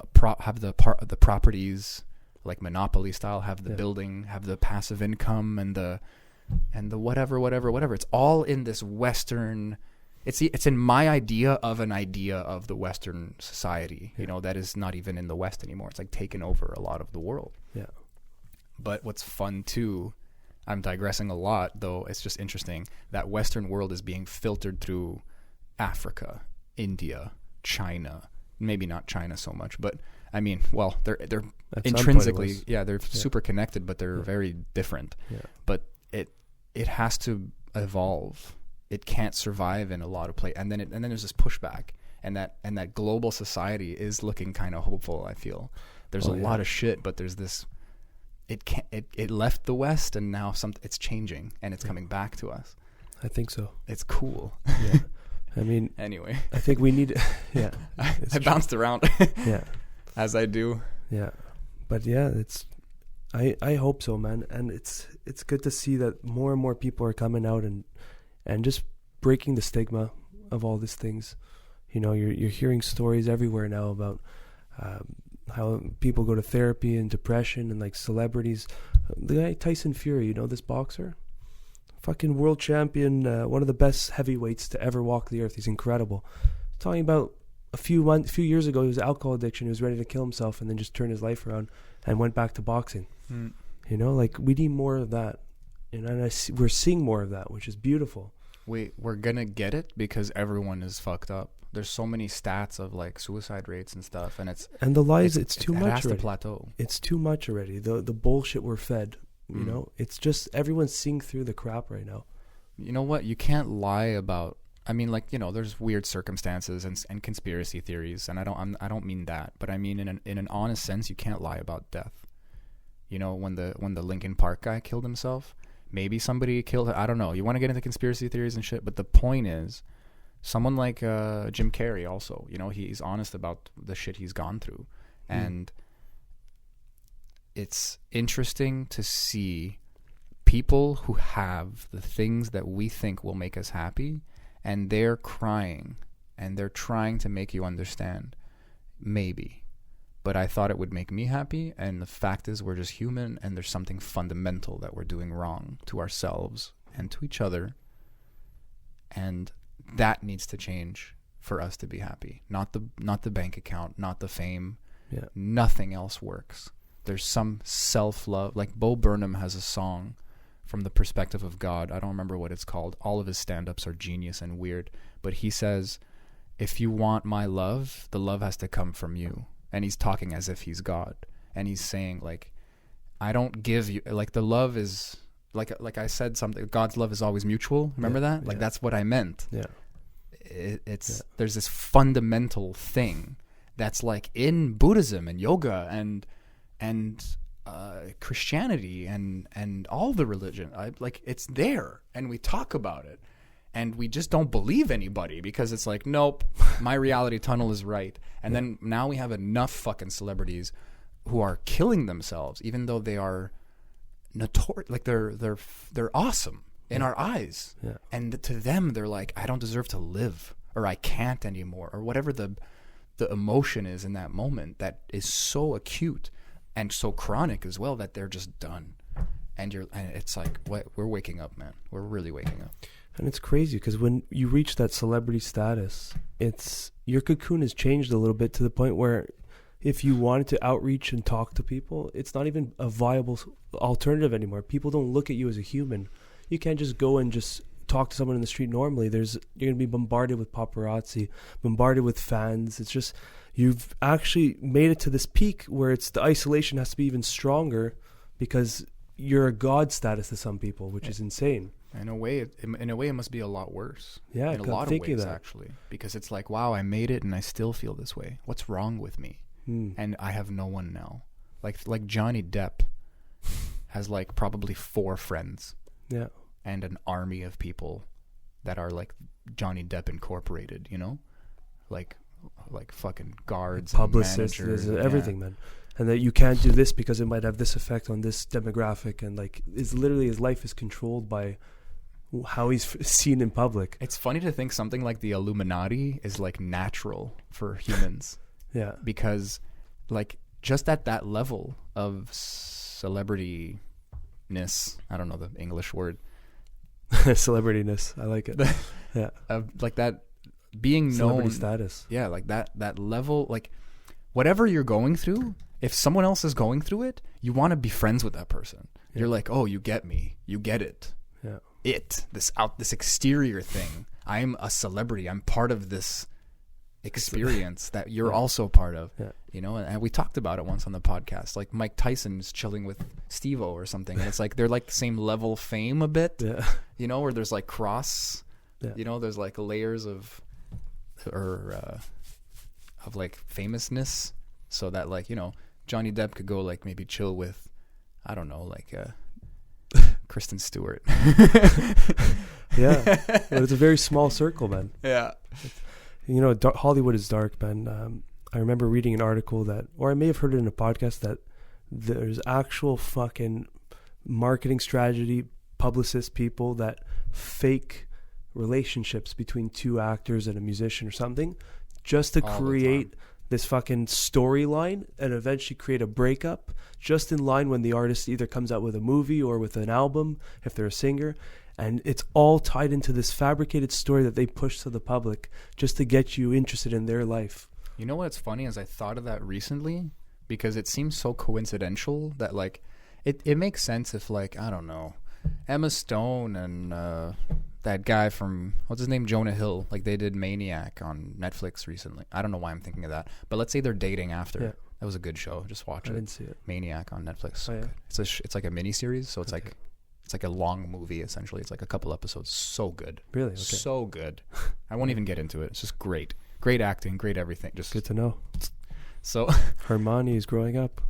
properties like Monopoly style, have the building, have the passive income and the whatever. It's all in this Western. It's in my idea of the Western society, that is not even in the West anymore. It's like taken over a lot of the world. Yeah. But what's fun too, I'm digressing a lot, though it's just interesting, that Western world is being filtered through Africa, India, China, maybe not China so much, but I mean, well, they're intrinsically, they're super connected, but they're very different. Yeah. But it has to evolve. It can't survive in a lot of places, and then there's this pushback, and that global society is looking kind of hopeful. I feel there's a lot of shit, but there's this. It left the West, and now it's changing, and it's coming back to us. I think so. It's cool. Yeah. I mean, anyway, I think we need. Yeah, I bounced around. Yeah, as I do. Yeah, but yeah, I hope so, man, and it's good to see that more and more people are coming out and just breaking the stigma of all these things. You're hearing stories everywhere now about how people go to therapy and depression, and like celebrities. The guy Tyson Fury, this boxer, fucking world champion, one of the best heavyweights to ever walk the earth. He's incredible. Talking about a few years ago, he was alcohol addiction. He was ready to kill himself, and then just turned his life around and went back to boxing. Like we need more of that, and we're seeing more of that, which is beautiful. We're gonna get it because everyone is fucked up. There's so many stats of like suicide rates and stuff, and it's the lies. It's too much. It has already. to plateau. It's too much already. The bullshit we're fed. It's just everyone's seeing through the crap right now. You know what? You can't lie about. I mean, like, there's weird circumstances and conspiracy theories, and I don't mean that, but I mean in an honest sense, you can't lie about death. When the Linkin Park guy killed himself, maybe somebody killed him. I don't know. You want to get into conspiracy theories and shit, but the point is, someone like Jim Carrey also, he's honest about the shit he's gone through, and it's interesting to see people who have the things that we think will make us happy, and they're crying and they're trying to make you understand. Maybe. But I thought it would make me happy, and the fact is we're just human, and there's something fundamental that we're doing wrong to ourselves and to each other, and that needs to change for us to be happy. Not the bank account, not the fame. Yeah. Nothing else works. There's some self-love. Like Bo Burnham has a song from the perspective of God. I don't remember what it's called. All of his stand-ups are genius and weird. But he says, if you want my love, the love has to come from you. And he's talking as if he's God. And he's saying, like, I don't give you... Like, the love is... Like I said something, God's love is always mutual. Remember that? Like, that's what I meant. Yeah. There's this fundamental thing that's like in Buddhism and yoga and Christianity and all the religion. Like, it's there, and we talk about it, and we just don't believe anybody because it's like, nope, my reality tunnel is right. And then now we have enough fucking celebrities who are killing themselves, even though they are notorious. Like, they're awesome in our eyes, and to them they're like, I don't deserve to live, or I can't anymore, or whatever the emotion is in that moment that is so acute and so chronic as well that they're just done. And it's like, what, we're waking up, man. We're really waking up. And it's crazy because when you reach that celebrity status, your cocoon has changed a little bit to the point where if you wanted to outreach and talk to people, it's not even a viable alternative anymore. People don't look at you as a human. You can't just go and just talk to someone in the street normally. You're going to be bombarded with paparazzi, bombarded with fans. It's just, you've actually made it to this peak where the isolation has to be even stronger because you're a god status to some people, which is insane. In a way, it must be a lot worse. Yeah, in a lot of ways, actually, because it's like, wow, I made it and I still feel this way. What's wrong with me? And I have no one now. Like Johnny Depp has like probably 4 friends. Yeah, and an army of people that are like Johnny Depp Incorporated. You know, like fucking guards, publicists, and managers, everything, man. And that you can't do this because it might have this effect on this demographic, and like it's literally his life is controlled by how he's seen in public. It's funny to think something like the Illuminati is like natural for humans. Yeah, because like just at that level of celebrityness, I don't know the English word. Celebrityness, I like it. Yeah, like that being celebrity known status. Yeah, like that level, like whatever you're going through, if someone else is going through it, you want to be friends with that person. Yeah. You're like, oh, you get me, you get it. Yeah, this exterior thing. I'm a celebrity. I'm part of this experience that you're also part of. Yeah. You know, and we talked about it once on the podcast. Like Mike Tyson's chilling with Steve-O or something, and it's like they're like the same level fame a bit. Yeah. You know, where there's like cross. Yeah. You know, there's like layers of like famousness, so that like, you know, Johnny Depp could go like maybe chill with, I don't know, like Kristen Stewart. Yeah, but it's a very small circle, man. Yeah, you know, Hollywood is dark, man. I remember reading an article that, or I may have heard it in a podcast, that there's actual fucking marketing strategy publicist people that fake relationships between 2 actors and a musician or something, just to create this fucking storyline and eventually create a breakup just in line when the artist either comes out with a movie or with an album, if they're a singer. And it's all tied into this fabricated story that they push to the public just to get you interested in their life. You know what's funny is I thought of that recently because it seems so coincidental that like it makes sense if like, I don't know, Emma Stone and that guy from, what's his name, Jonah Hill, like they did Maniac on Netflix recently. I don't know why I'm thinking of that, but let's say they're dating after. Yeah. That was a good show. Just watch it. I didn't see it. Maniac on Netflix. So yeah. It's like a mini series, so it's like it's like a long movie essentially. It's like a couple episodes. So good. Really? Okay. So good. I won't even get into it. It's just great. Great acting, great everything. Just good to know. So Hermione is growing up.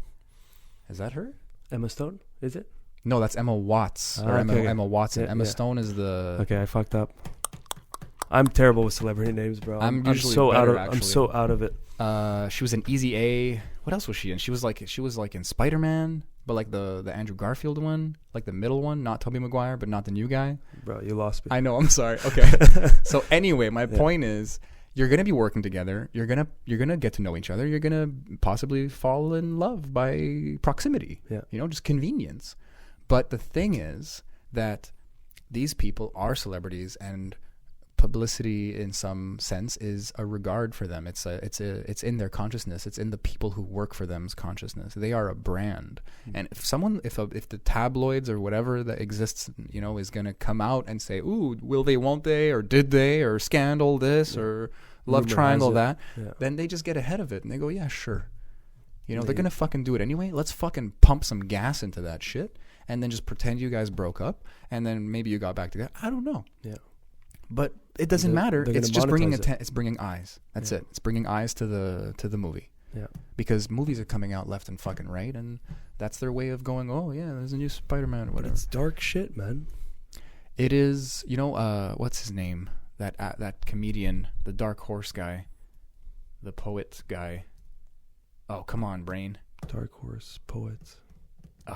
Is that her? Emma Stone? Is it? No, that's Emma Watts or Emma Watson. Emma Stone is the. Okay, I fucked up. I'm terrible with celebrity names, bro. I'm so out of it. She was in Easy A. What else was she in? She was like in Spider-Man, but like the Andrew Garfield one, like the middle one, not Tobey Maguire, but not the new guy. Bro, you lost me. I know. I'm sorry. Okay. So anyway, my point is, you're gonna be working together. You're gonna get to know each other. You're gonna possibly fall in love by proximity. Yeah. You know, just convenience. But the thing is that these people are celebrities, and publicity in some sense is a regard for them. It's in their consciousness. It's in the people who work for them's consciousness. They are a brand. And if the tabloids or whatever that exists, you know, is going to come out and say, ooh, will they, won't they, or did they, or scandal this, or love triangle that, then they just get ahead of it and they go, yeah, sure. You know, they're going to fucking do it anyway. Let's fucking pump some gas into that shit and then just pretend you guys broke up and then maybe you got back together. I don't know. Yeah. But it doesn't matter. It's just bringing it's bringing eyes. That's it. It's bringing eyes to the movie. Yeah. Because movies are coming out left and fucking right, and that's their way of going, oh yeah, there's a new Spider-Man or whatever. But it's dark shit, man. It is. You know, what's his name? That comedian, the Dark Horse guy, the poet guy. Oh, come on, brain. Dark Horse poets. You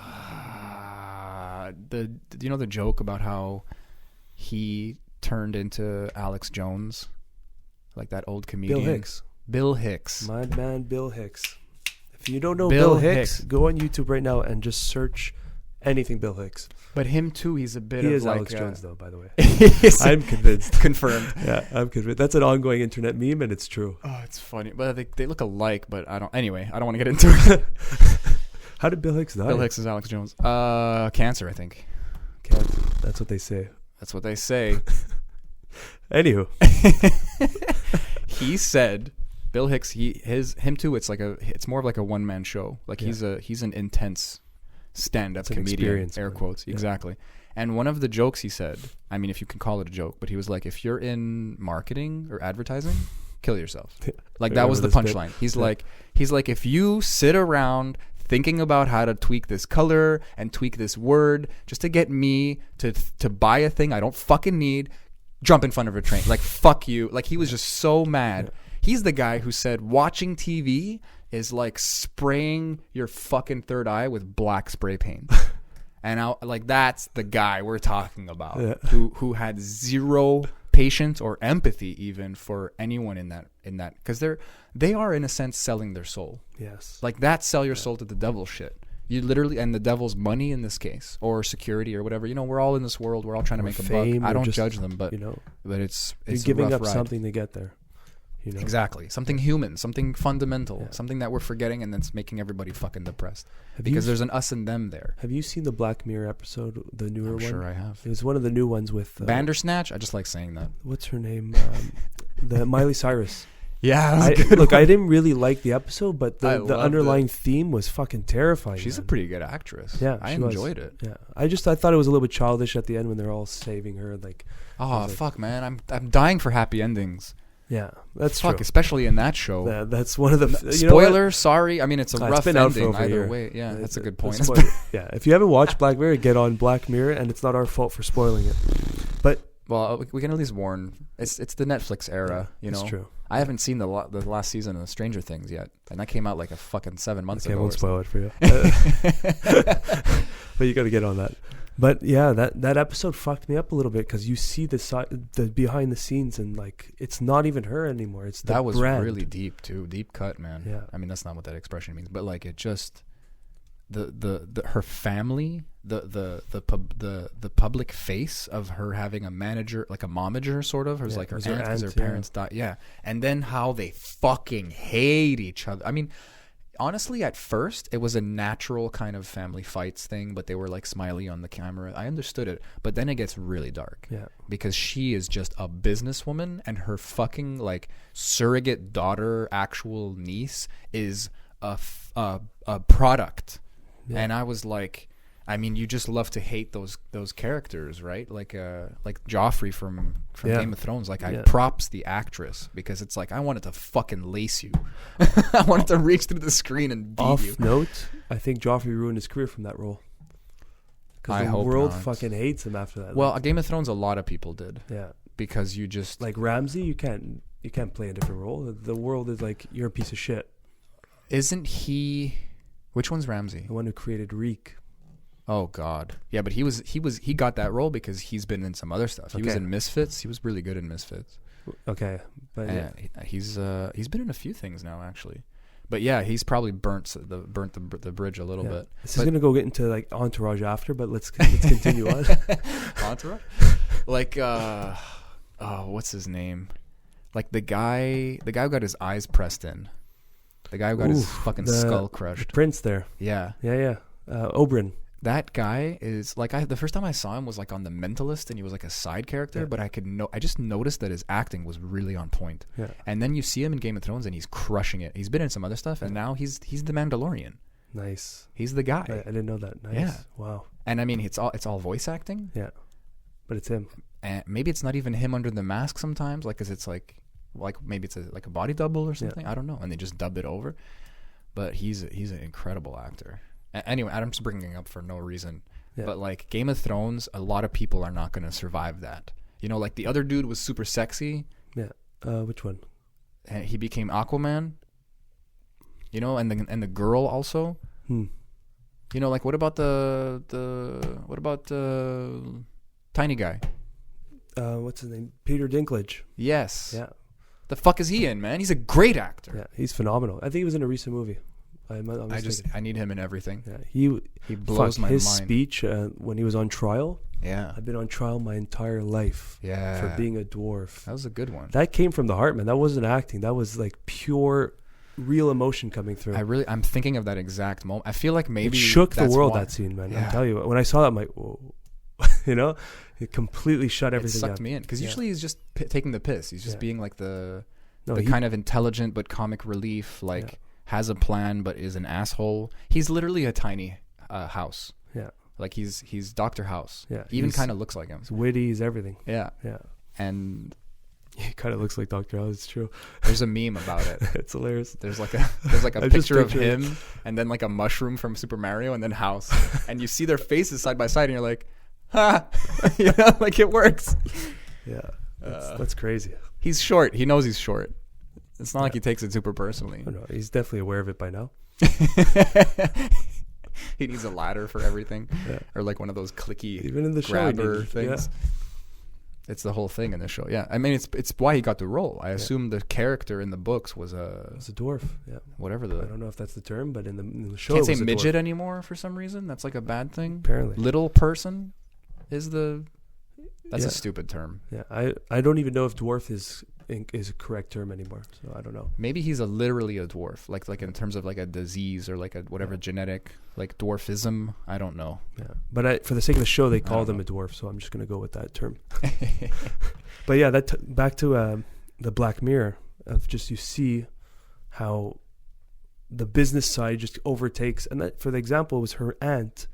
know the joke about how he turned into Alex Jones, like that old comedian. Bill Hicks. My man, Bill Hicks. If you don't know Bill Hicks, go on YouTube right now and just search anything Bill Hicks. But him too, he's a bit he of is like Alex Jones, though. By the way, I'm convinced. Confirmed. Yeah, I'm convinced. That's an ongoing internet meme, and it's true. Oh, it's funny, but they look alike. But I don't. Anyway, I don't want to get into it. How did Bill Hicks die? Bill Hicks is Alex Jones. Cancer, I think. Cancer. That's what they say. That's what they say. Anywho, he said, Bill Hicks, him too. It's more of like a one man show. Like he's an intense stand up comedian. Air quotes, exactly. And one of the jokes he said, I mean, if you can call it a joke, but he was like, if you're in marketing or advertising, kill yourself. Like that was the punchline. He's like, if you sit around thinking about how to tweak this color and tweak this word just to get me to buy a thing I don't fucking need, jump in front of a train. Like, fuck you. Like, he was just so mad. He's the guy who said watching TV is like spraying your fucking third eye with black spray paint. And that's the guy we're talking about, who had zero patience or empathy even for anyone in that because they are in a sense selling their soul. Yes. Like that sell your soul to the devil shit. You literally, and the devil's money in this case, or security or whatever. You know, we're all in this world. We're all trying to make a buck. I don't judge them, but but it's you're giving up something to get there. You know? Exactly. Something human, something fundamental, something that we're forgetting, and that's making everybody fucking depressed. Because there's an us and them there. Have you seen the Black Mirror episode, the newer one? Sure I have. It was one of the new ones with... Bandersnatch? I just like saying that. What's her name? The Miley Cyrus. Yeah. I didn't really like the episode, but the underlying theme was fucking terrifying. She's a pretty good actress. Yeah, I enjoyed it. Yeah, I thought it was a little bit childish at the end when they're all saving her. Like, oh fuck, man, I'm dying for happy endings. Yeah, that's true. Especially in that show. That's one of the spoiler. Sorry, I mean it's a rough ending either way. Yeah, that's a good point. Yeah, if you haven't watched Black Mirror, get on Black Mirror, and it's not our fault for spoiling it. But we can at least warn. It's the Netflix era. You know, it's true. I haven't seen the last season of Stranger Things yet, and that came out like a fucking 7 months ago. I won't spoil it for you. But you got to get on that. But yeah, that episode fucked me up a little bit because you see the behind the scenes and like it's not even her anymore. It's that was brand. Really deep too, deep cut, man. Yeah, I mean that's not what that expression means, but like it just the her family, the public face of her having a manager, like a momager sort of, who's like her aunt because her parents died. Yeah, and then how they fucking hate each other. I mean. Honestly, at first, it was a natural kind of family fights thing, but they were like smiley on the camera. I understood it, but then it gets really dark. Yeah. Because she is just a businesswoman, and her fucking like surrogate daughter, actual niece, is a product. Yeah. And I was like, I mean, you just love to hate those characters, right? Like Joffrey from Game of Thrones. Like I props the actress because it's like I wanted to fucking lace you. I wanted to reach through the screen and beat you. Off note, I think Joffrey ruined his career from that role. Because the world fucking hates him after that. Well, Game of Thrones, a lot of people did. Yeah. Because you just like Ramsay, you can't play a different role. The world is like you're a piece of shit. Isn't he? Which one's Ramsay? The one who created Reek. Oh God, yeah, but he got that role because he's been in some other stuff. He was in Misfits. He was really good in Misfits. Okay, but he's been in a few things now actually, but yeah, he's probably burnt the bridge a little bit. This is gonna go get into like Entourage after, but let's continue on. Entourage, like what's his name? Like the guy who got his eyes pressed in, the guy who got his fucking skull crushed. The prince there. Yeah. Oberyn. That guy is like the first time I saw him was like on The Mentalist, and he was like a side character, but I just noticed that his acting was really on point. Yeah. And then you see him in Game of Thrones, and he's crushing it. He's been in some other stuff, and now he's the Mandalorian. Nice. He's the guy. I didn't know that. Nice. Yeah. Wow. And I mean, it's all voice acting. Yeah. But it's him. And maybe it's not even him under the mask sometimes, like, 'cause it's like maybe it's like a body double or something. I don't know. And they just dub it over. But he's an incredible actor. Anyway, I'm just bringing it up for no reason. Yeah. But like Game of Thrones, a lot of people are not going to survive that. You know, like the other dude was super sexy. Yeah. Which one? And he became Aquaman. You know, and the girl also. You know, like what about the tiny guy? What's his name? Peter Dinklage. Yes. Yeah. The fuck is he in, man? He's a great actor. Yeah, he's phenomenal. I think he was in a recent movie. I need him in everything. Yeah, he blows my mind. His speech when he was on trial. Yeah, I've been on trial my entire life. Yeah, for being a dwarf. That was a good one. That came from the heart, man. That wasn't acting. That was like pure, real emotion coming through. I'm thinking of that exact moment. I feel like maybe it shook the world. That scene, man. Yeah. I'm telling you, when I saw that, I'm like, whoa. You know, it completely shut everything. It sucked me in because usually he's just taking the piss. He's just being like the kind of intelligent but comic relief, like. Has a plan but is an asshole. He's literally a tiny house. Yeah. Like he's Dr. House. Yeah, he even kind of looks like him. He's witty. He's everything. Yeah, Yeah. and He kind of looks like Dr. House. It's true. there's a meme about it. It's hilarious. There's like a I'm just picture of picturing him and then like a mushroom from Super Mario and then House, and you see their faces side by side, and you're like, ha, you know, like it works. Yeah, that's crazy. He's short. He knows he's short. It's not like he takes it super personally. Oh, no, he's definitely aware of it by now. He needs a ladder for everything, Yeah. or like one of those clicky Even in the show, grabber he- things. It's the whole thing in the show. Yeah, I mean, it's why he got the role. I assume the character in the books was It's a dwarf. Yeah. whatever I the. don't know if that's the term, but in the show, Can't it say was a midget dwarf. anymore for some reason. That's like a bad thing. Apparently. Little person is the. That's Yeah. a stupid term. Yeah, I don't even know if dwarf is a correct term anymore. So I don't know. Maybe he's literally a dwarf, like in terms of like a disease or like a whatever genetic like dwarfism. I don't know. Yeah, but for the sake of the show, they called don't him a dwarf, so I'm just gonna go with that term. But yeah, back to the Black Mirror of just you see how the business side just overtakes, and that for the example was her aunt,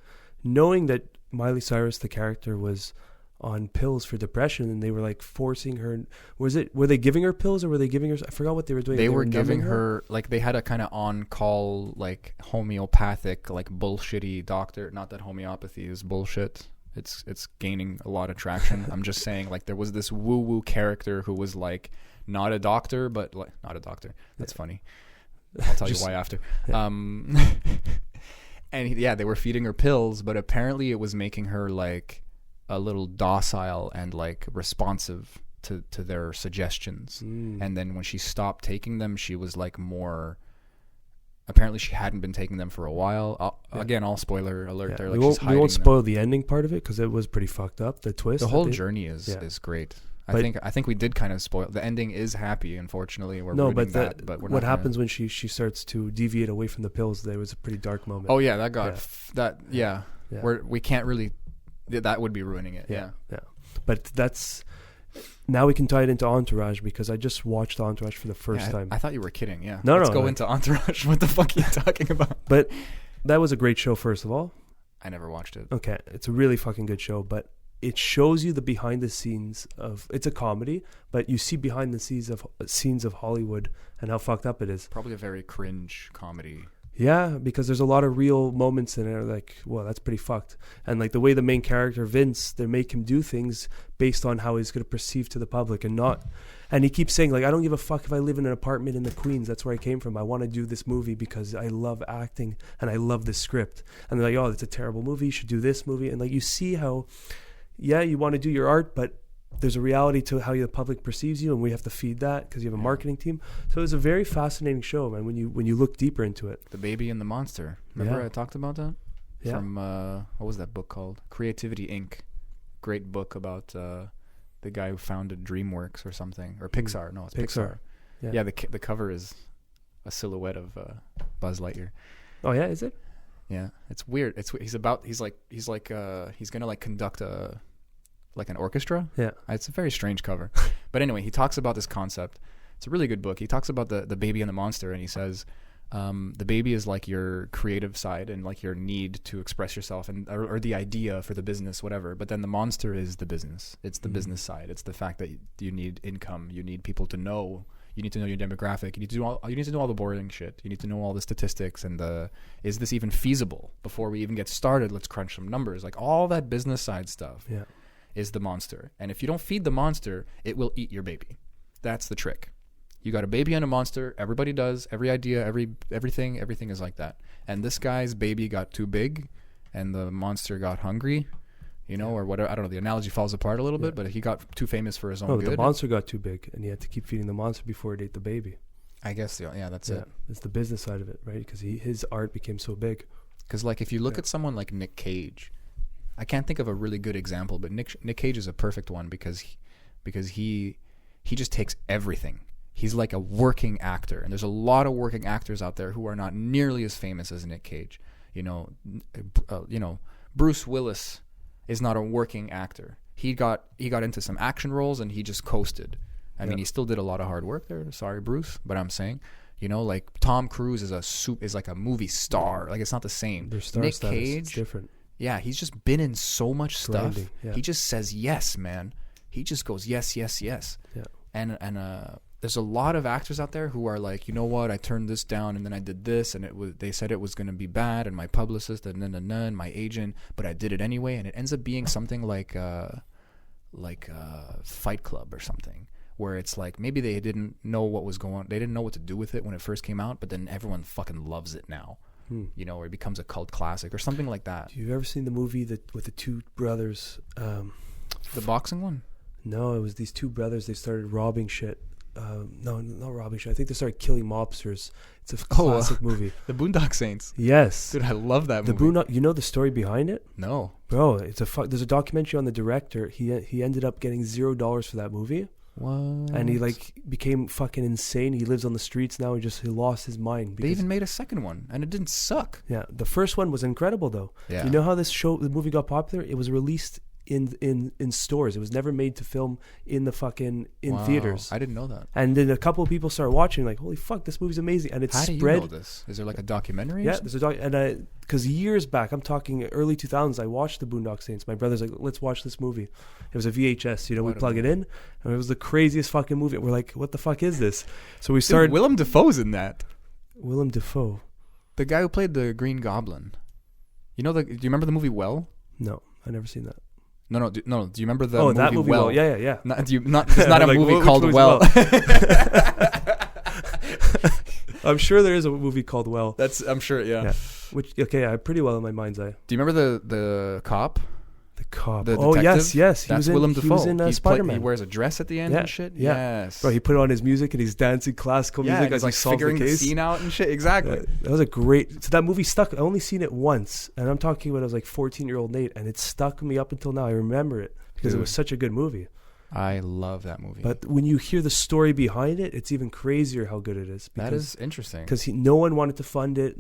knowing that Miley Cyrus, the character, was on pills for depression, and they were like forcing her. Were they giving her pills, or were they giving her? I forgot what they were doing. They were numbing giving her like they had a kind of on-call like homeopathic like bullshitty doctor. Not that homeopathy is bullshit. It's gaining a lot of traction. I'm just saying like there was this woo-woo character who was like not a doctor, but like not a doctor. That's funny. I'll tell you why after. Yeah. And they were feeding her pills, but apparently it was making her like a little docile and like responsive to their suggestions. And then when she stopped taking them, she was like more. Apparently, she hadn't been taking them for a while. Again, all spoiler alert. Yeah. There, We like won't she's hiding spoil the ending part of it because it was pretty fucked up. The twist, the whole journey is great. But- I think we did kind of spoil. The ending is happy. Unfortunately, we're No, ruining but that. But we're what not happens when she starts to deviate away from the pills? There was a pretty dark moment. Oh yeah, that got Yeah. that. Yeah, Yeah. we can't really. That would be ruining it. Yeah. But that's now we can tie it into Entourage because I just watched Entourage for the first time. I thought you were kidding. Yeah. No, Let's no, go like- into Entourage. What the fuck are you talking about? But that was a great show. First of all, I never watched it. okay, it's a really fucking good show. But it shows you the behind the scenes of. It's a comedy, but you see behind the scenes of Hollywood and how fucked up it is. Probably a very cringe comedy. Yeah, because there's a lot of real moments in it. Like, well, that's pretty fucked. And like the way the main character Vince, they make him do things based on how he's going to perceive to the public and not. And he keeps saying like, I don't give a fuck if I live in an apartment in the Queens. That's where I came from. I want to do this movie because I love acting and I love this script. And they're like, oh, it's a terrible movie. You should do this movie. And like you see how, yeah, you want to do your art, but there's a reality to how the public perceives you, and we have to feed that because you have a marketing team. So it's a very fascinating show, man. When you look deeper into it, The Baby and the Monster. Remember Yeah. I talked about that? Yeah. From what was that book called? Creativity Inc. Great book about the guy who founded DreamWorks or something, or Pixar. No, it's Pixar. Yeah. The cover is a silhouette of Buzz Lightyear. Oh yeah, is it? Yeah, it's weird. He's gonna like conduct an orchestra. Yeah. It's a very strange cover. But anyway, he talks about this concept. It's a really good book. He talks about the baby and the monster, and he says the baby is like your creative side and like your need to express yourself and or the idea for the business, whatever. But then the monster is the business. It's the business side. It's the fact that you need income. You need people to know. You need to know your demographic. You need to know all the boring shit. You need to know all the statistics and is this even feasible before we even get started? Let's crunch some numbers. Like all that business side stuff. Yeah. Is the monster. And if you don't feed the monster, it will eat your baby. That's the trick. You got a baby and a monster. Everybody does. Every idea, everything is like that. And this guy's baby got too big and the monster got hungry, or whatever. I don't know. The analogy falls apart a little bit, but he got too famous for his own good. The monster got too big and he had to keep feeding the monster before it ate the baby. I guess, that's it. It's the business side of it, right? Because his art became so big. Because like if you look at someone like Nick Cage, I can't think of a really good example, but Nick Cage is a perfect one because he just takes everything. He's like a working actor, and there's a lot of working actors out there who are not nearly as famous as Nick Cage. Bruce Willis is not a working actor. He got into some action roles and he just coasted. I mean, he still did a lot of hard work there. Sorry, Bruce, but I'm saying, like Tom Cruise is like a movie star. Like it's not the same. Their star Nick status, Cage, it's different. Yeah, he's just been in so much stuff. Grinding, yeah. He just says yes, man. He just goes yes, yes, yes. Yeah. And there's a lot of actors out there who are like, you know what, I turned this down and then I did this and they said it was going to be bad and my publicist and my agent, but I did it anyway, and it ends up being something like Fight Club or something, where it's like maybe they didn't know what was going on. They didn't know what to do with it when it first came out, but then everyone fucking loves it now. You know, or it becomes a cult classic or something like that. You ever seen the movie with the two brothers? The boxing one? No, it was these two brothers. They started robbing shit. No, not robbing shit. I think they started killing mobsters. It's a classic movie. The Boondock Saints. Yes. Dude, I love that movie. The Boondock. You know the story behind it? No. Bro, there's a documentary on the director. He ended up getting $0 for that movie. What? And he became fucking insane. He lives on the streets now. He lost his mind. They even made a second one, and it didn't suck. Yeah, the first one was incredible though. Yeah. You know how the movie got popular? It was released in stores. It was never made to film in theaters. I didn't know that. And then a couple of people started watching, like, holy fuck, this movie's amazing. And it's How spread. do you know this? Is there like a documentary? Yeah, there's a doc. And because years back, I'm talking early 2000s, I watched the Boondock Saints. My brother's like, let's watch this movie. It was a VHS. You know, we plug it in, and it was the craziest fucking movie. We're like, what the fuck is this? So we started. Willem Dafoe's in that. Willem Dafoe. The guy who played the Green Goblin. You know do you remember the movie Well? No, I never seen that. No. Do you remember the movie that movie Well? Yeah. It's not a Like, movie which called one's Well. I'm sure there is a movie called Well. I'm sure. Yeah. Yeah, pretty well in my mind's eye. Do you remember the cop? The cop. The Oh detective? yes. That's Willem Dafoe. He was in Spider-Man. He wears a dress at the end and shit. Yeah. Yes. Bro, he put on his music and he's dancing classical music and as he's like he solves figuring the case. scene out and shit. Exactly. That was a great. So that movie stuck. I only seen it once, and I'm talking when I was like 14-year-old Nate, and it stuck me up until now. I remember it because it was such a good movie. I love that movie. But when you hear the story behind it, it's even crazier how good it is. That is interesting. Because no one wanted to fund it.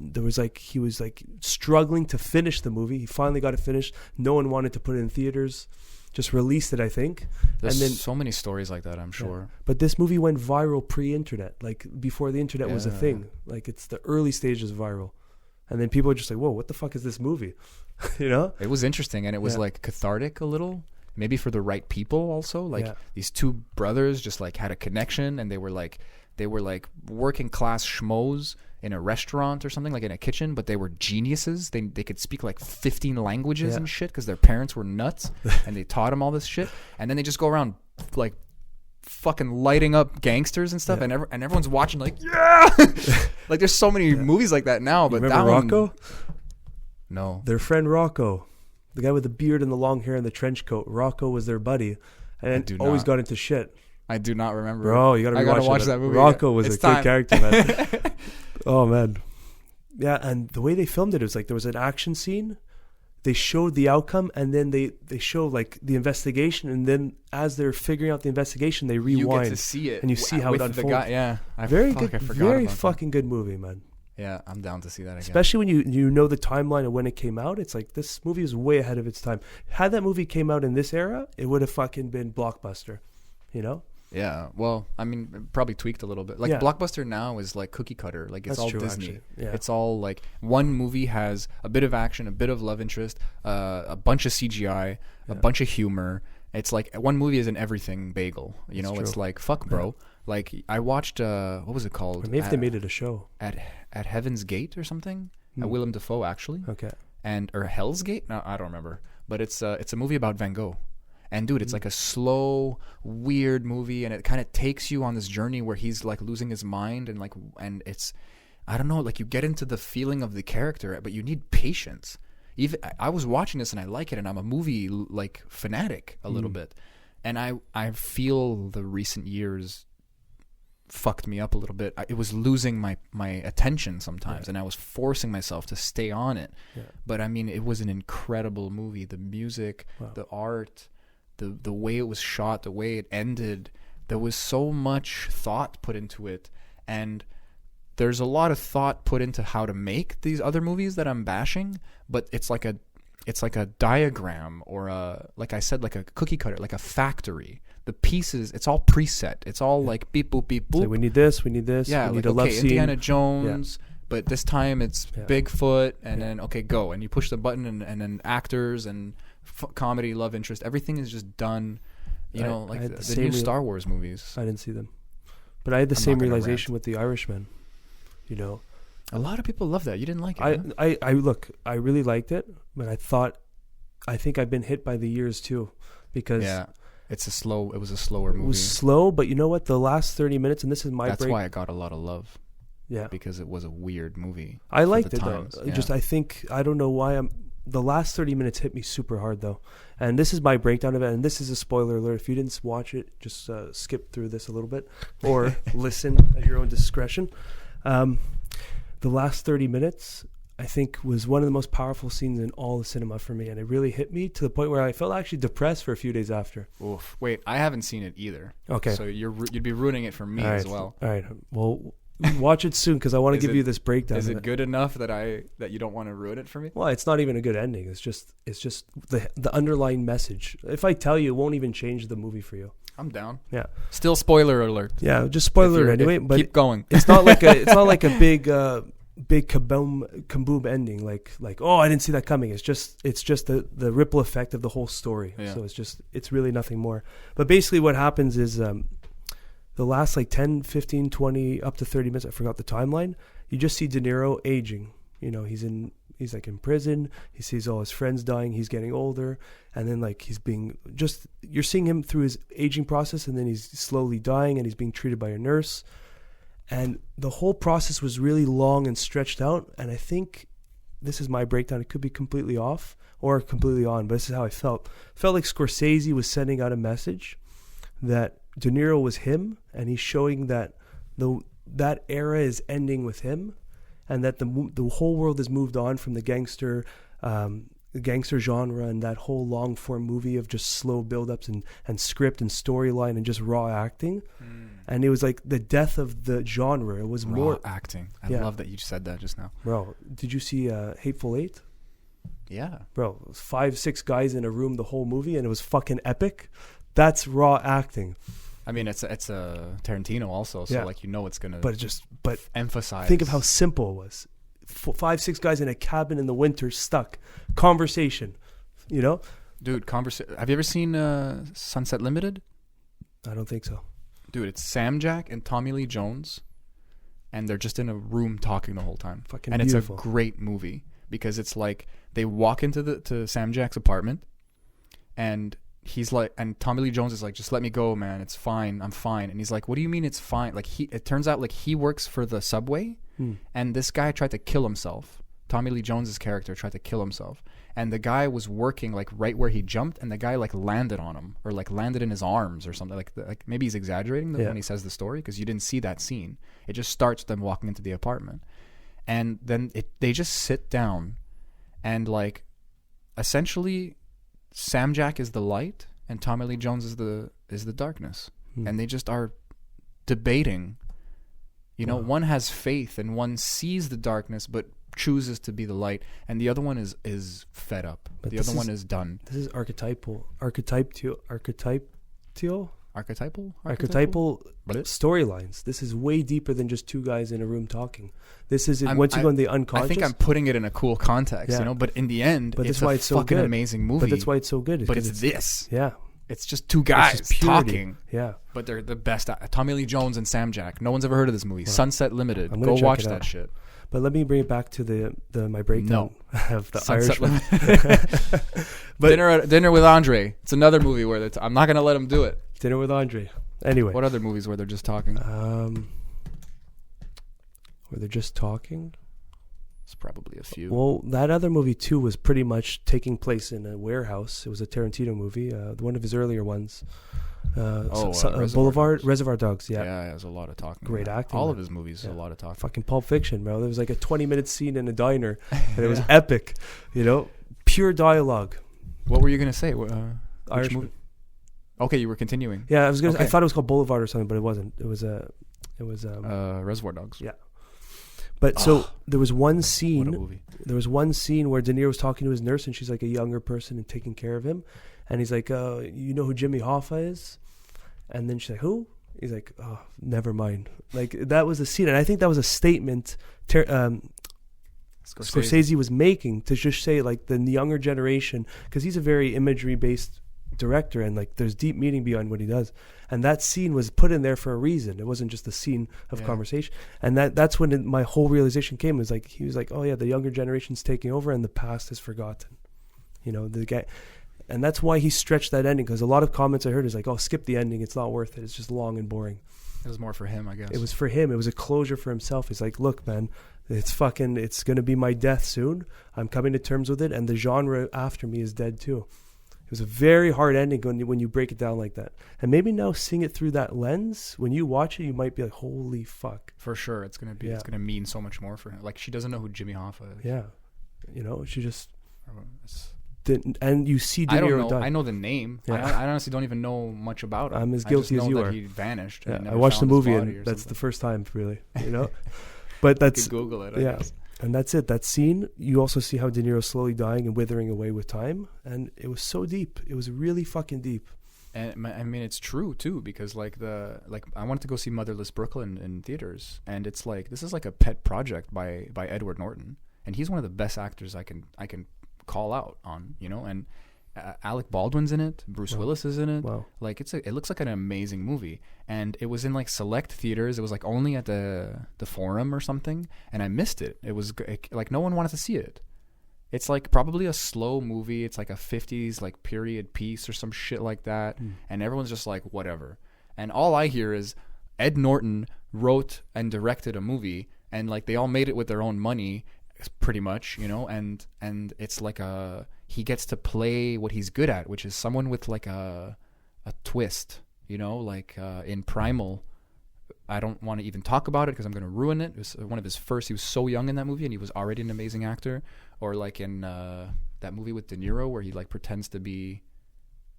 He was struggling to finish the movie. He finally got it finished. No one wanted to put it in theaters. Just released it, I think. There's and then so many stories like that, I'm sure. Yeah. But this movie went viral pre-internet, like before the internet was a thing. Like it's the early stages of viral. And then people were just like, whoa, what the fuck is this movie? You know? It was interesting, and it was like cathartic a little. Maybe for the right people also. Like these two brothers just like had a connection, and they were like working class schmoes in a restaurant or something, like in a kitchen, but they were geniuses. They could speak like 15 languages and shit because their parents were nuts and they taught them all this shit. And then they just go around like fucking lighting up gangsters and stuff, and everyone's watching like, yeah! Like there's so many movies like that now. But remember Rocco? No. Their friend Rocco. The guy with the beard and the long hair and the trench coat. Rocco was their buddy. And always got into shit. I do not remember. Bro, you gotta watch that movie. Rocco was a good character, man. Oh, man. Yeah, and the way they filmed it was like there was an action scene. They showed the outcome, and then they showed like the investigation, and then as they're figuring out the investigation, they rewind. You get to see it. And you see how it unfolds. Very fucking good movie, man. Yeah, I'm down to see that again. Especially when you know the timeline of when it came out. It's like this movie is way ahead of its time. Had that movie came out in this era, it would have fucking been blockbuster. You know? Yeah. Well, I mean, probably tweaked a little bit. Like blockbuster now is like cookie cutter. Like it's all Disney. Yeah. It's all like one movie has a bit of action, a bit of love interest, a bunch of CGI, a bunch of humor. It's like one movie is an everything bagel. You know, it's like fuck, bro. Yeah. Like I watched what was it called? Or maybe if they made it a show at Heaven's Gate or something. Willem Dafoe actually. Okay. Or Hell's Gate? No, I don't remember. But it's a movie about Van Gogh. And dude, it's like a slow, weird movie, and it kind of takes you on this journey where he's like losing his mind, and it's, I don't know, like you get into the feeling of the character, but you need patience. Even I was watching this and I like it, and I'm a movie like fanatic a little bit, and I feel the recent years fucked me up a little bit. It was losing my attention sometimes, and I was forcing myself to stay on it. Yeah. But I mean, it was an incredible movie. The music, the art. The way it was shot, the way it ended, there was so much thought put into it, and there's a lot of thought put into how to make these other movies that I'm bashing, but it's like a diagram or like I said, like a cookie cutter, like a factory. The pieces, it's all preset. It's all like beep boop beep boop. So we need this. Yeah, we need like, a love scene. Indiana Jones. but this time it's Bigfoot, and then okay, go, and you push the button, and then actors and comedy, love interest, everything is just done. You know, like the new Star Wars movies. I didn't see them, but I had the same realization with The Irishman. You know, a lot of people love that. You didn't like it. I really liked it, but I think I've been hit by the years too, because it was a slower movie. It was slow, but you know what? The last 30 minutes, and this is that's why it got a lot of love. Yeah, because it was a weird movie. I liked it though. Yeah. I don't know why the last 30 minutes hit me super hard though, and this is my breakdown of it. And this is a spoiler alert. If you didn't watch it, just skip through this a little bit or listen at your own discretion. The last 30 minutes, I think, was one of the most powerful scenes in all the cinema for me, and it really hit me to the point where I felt actually depressed for a few days after. Oof. Wait, I haven't seen it either. Okay, so you'd be ruining it for me as well. All right. Well, watch it soon because I want to give you this breakdown. Is it good enough that you don't want to ruin it for me? Well, it's not even a good ending. It's just the underlying message. If I tell you, it won't even change the movie for you. I'm down. Yeah. Still spoiler alert. Yeah, just spoiler anyway. But keep going. It's not like a big kaboom ending. Like oh, I didn't see that coming. It's just the ripple effect of the whole story. Yeah. So it's really nothing more. But basically, what happens is. The last 10, 15, 20, up to 30 minutes, I forgot the timeline, you just see De Niro aging. You know, he's in prison. He sees all his friends dying. He's getting older. And then you're seeing him through his aging process, and then he's slowly dying, and he's being treated by a nurse. And the whole process was really long and stretched out. And I think this is my breakdown. It could be completely off or completely on, but this is how I felt. Felt like Scorsese was sending out a message that De Niro was him, and he's showing that that era is ending with him, and that the whole world has moved on from the gangster genre and that whole long form movie of just slow build-ups and script and storyline and just raw acting. And it was like the death of the genre. It was more acting. I love that you said that just now, bro. Did you see Hateful Eight? Yeah, bro. It was 5-6 guys in a room the whole movie, and it was fucking epic. That's raw acting. I mean, it's a Tarantino also, so it's gonna. But emphasize. Think of how simple it was. 5-6 guys in a cabin in the winter, stuck. Conversation, you know. Dude, have you ever seen Sunset Limited? I don't think so. Dude, it's Sam Jack and Tommy Lee Jones, and they're just in a room talking the whole time. Fucking and beautiful. It's a great movie because it's like they walk into Sam Jack's apartment, and he's like, and Tommy Lee Jones is like, just let me go, man. It's fine. I'm fine. And he's like, what do you mean it's fine? Like it turns out like he works for the subway, and this guy tried to kill himself. Tommy Lee Jones's character tried to kill himself, and the guy was working like right where he jumped, and the guy like landed on him or like landed in his arms or something. Like maybe he's exaggerating when he says the story because you didn't see that scene. It just starts them walking into the apartment, and then they just sit down, and like essentially Sam Jack is the light and Tommy Lee Jones is the darkness, and they just are debating. You know, one has faith and one sees the darkness but chooses to be the light, and the other one is fed up. But the other one is done. This is archetypal storylines. This is way deeper than just two guys in a room talking. This is once you go in the unconscious. I think I'm putting it in a cool context, you know. But in the end, it's a fucking amazing movie. But that's why it's so good. But it's this. Yeah. It's just two guys talking. Yeah. But they're the best. Tommy Lee Jones and Sam Jack. No one's ever heard of this movie. Wow. Sunset Limited. Go watch that shit. But let me bring it back to my breakdown of the Sunset Irishman. But Dinner with Andre. It's another movie where I'm not going to let them do it. Dinner with Andre. Anyway. What other movies where they're just talking? Where they're just talking? It's probably a few. Well, that other movie too was pretty much taking place in a warehouse. It was a Tarantino movie, one of his earlier ones. Reservoir Dogs. Yeah, there's a lot of talking. Great acting. All of his movies, a lot of talking. Fucking Pulp Fiction, bro. There was like a 20-minute scene in a diner, and it was epic. You know, pure dialogue. What were you gonna say? Irishman. Okay, you were continuing. Yeah, I was gonna. I thought it was called Boulevard or something, but it wasn't. It was Reservoir Dogs. Yeah. But so there was one scene. What a movie. There was one scene where De Niro was talking to his nurse, and she's like a younger person and taking care of him, and he's like, "You know who Jimmy Hoffa is?" And then she's like, "Who?" He's like, oh, never mind. Like, that was a scene. And I think that was a statement Scorsese was making to just say, like, the younger generation, because he's a very imagery-based director, and, like, there's deep meaning behind what he does. And that scene was put in there for a reason. It wasn't just a scene of conversation. And that's when my whole realization came. Was like, he was like, oh, yeah, the younger generation's taking over and the past is forgotten. You know, the guy... And that's why he stretched that ending, because a lot of comments I heard is like, oh, skip the ending. It's not worth it. It's just long and boring. It was more for him, I guess. It was for him. It was a closure for himself. He's like, look, man, it's going to be my death soon. I'm coming to terms with it. And the genre after me is dead too. It was a very hard ending when you break it down like that. And maybe now seeing it through that lens, when you watch it, you might be like, holy fuck. For sure. It's going to mean so much more for him. Like, she doesn't know who Jimmy Hoffa is. Yeah. You know, she just didn't. And you see De Niro die. I know the name. Yeah. I honestly don't even know much about him. I'm as guilty as you are. He vanished. Yeah. I watched the movie, and that's the first time, really. You know? But that's... Google it, I guess. And that's it. That scene, you also see how De Niro's slowly dying and withering away with time. And it was so deep. It was really fucking deep. And I mean, it's true too, because I wanted to go see Motherless Brooklyn in theaters, and it's like, this is like a pet project by Edward Norton, and he's one of the best actors I can call out on, you know. And Alec Baldwin's in it, Bruce Willis is in it. Wow. Like, it looks like an amazing movie, and it was in like select theaters. It was like only at the Forum or something, and I missed it. It was like no one wanted to see it. It's like probably a slow movie. It's like a 50s like period piece or some shit like that, and everyone's just like, whatever. And all I hear is Ed Norton wrote and directed a movie, and like they all made it with their own money, pretty much, you know. And it's like he gets to play what he's good at, which is someone with like a twist, you know, like in Primal. I don't want to even talk about it because I'm going to ruin it. It was one of his first. He was so young in that movie, and he was already an amazing actor. Or like in that movie with De Niro where he like pretends to be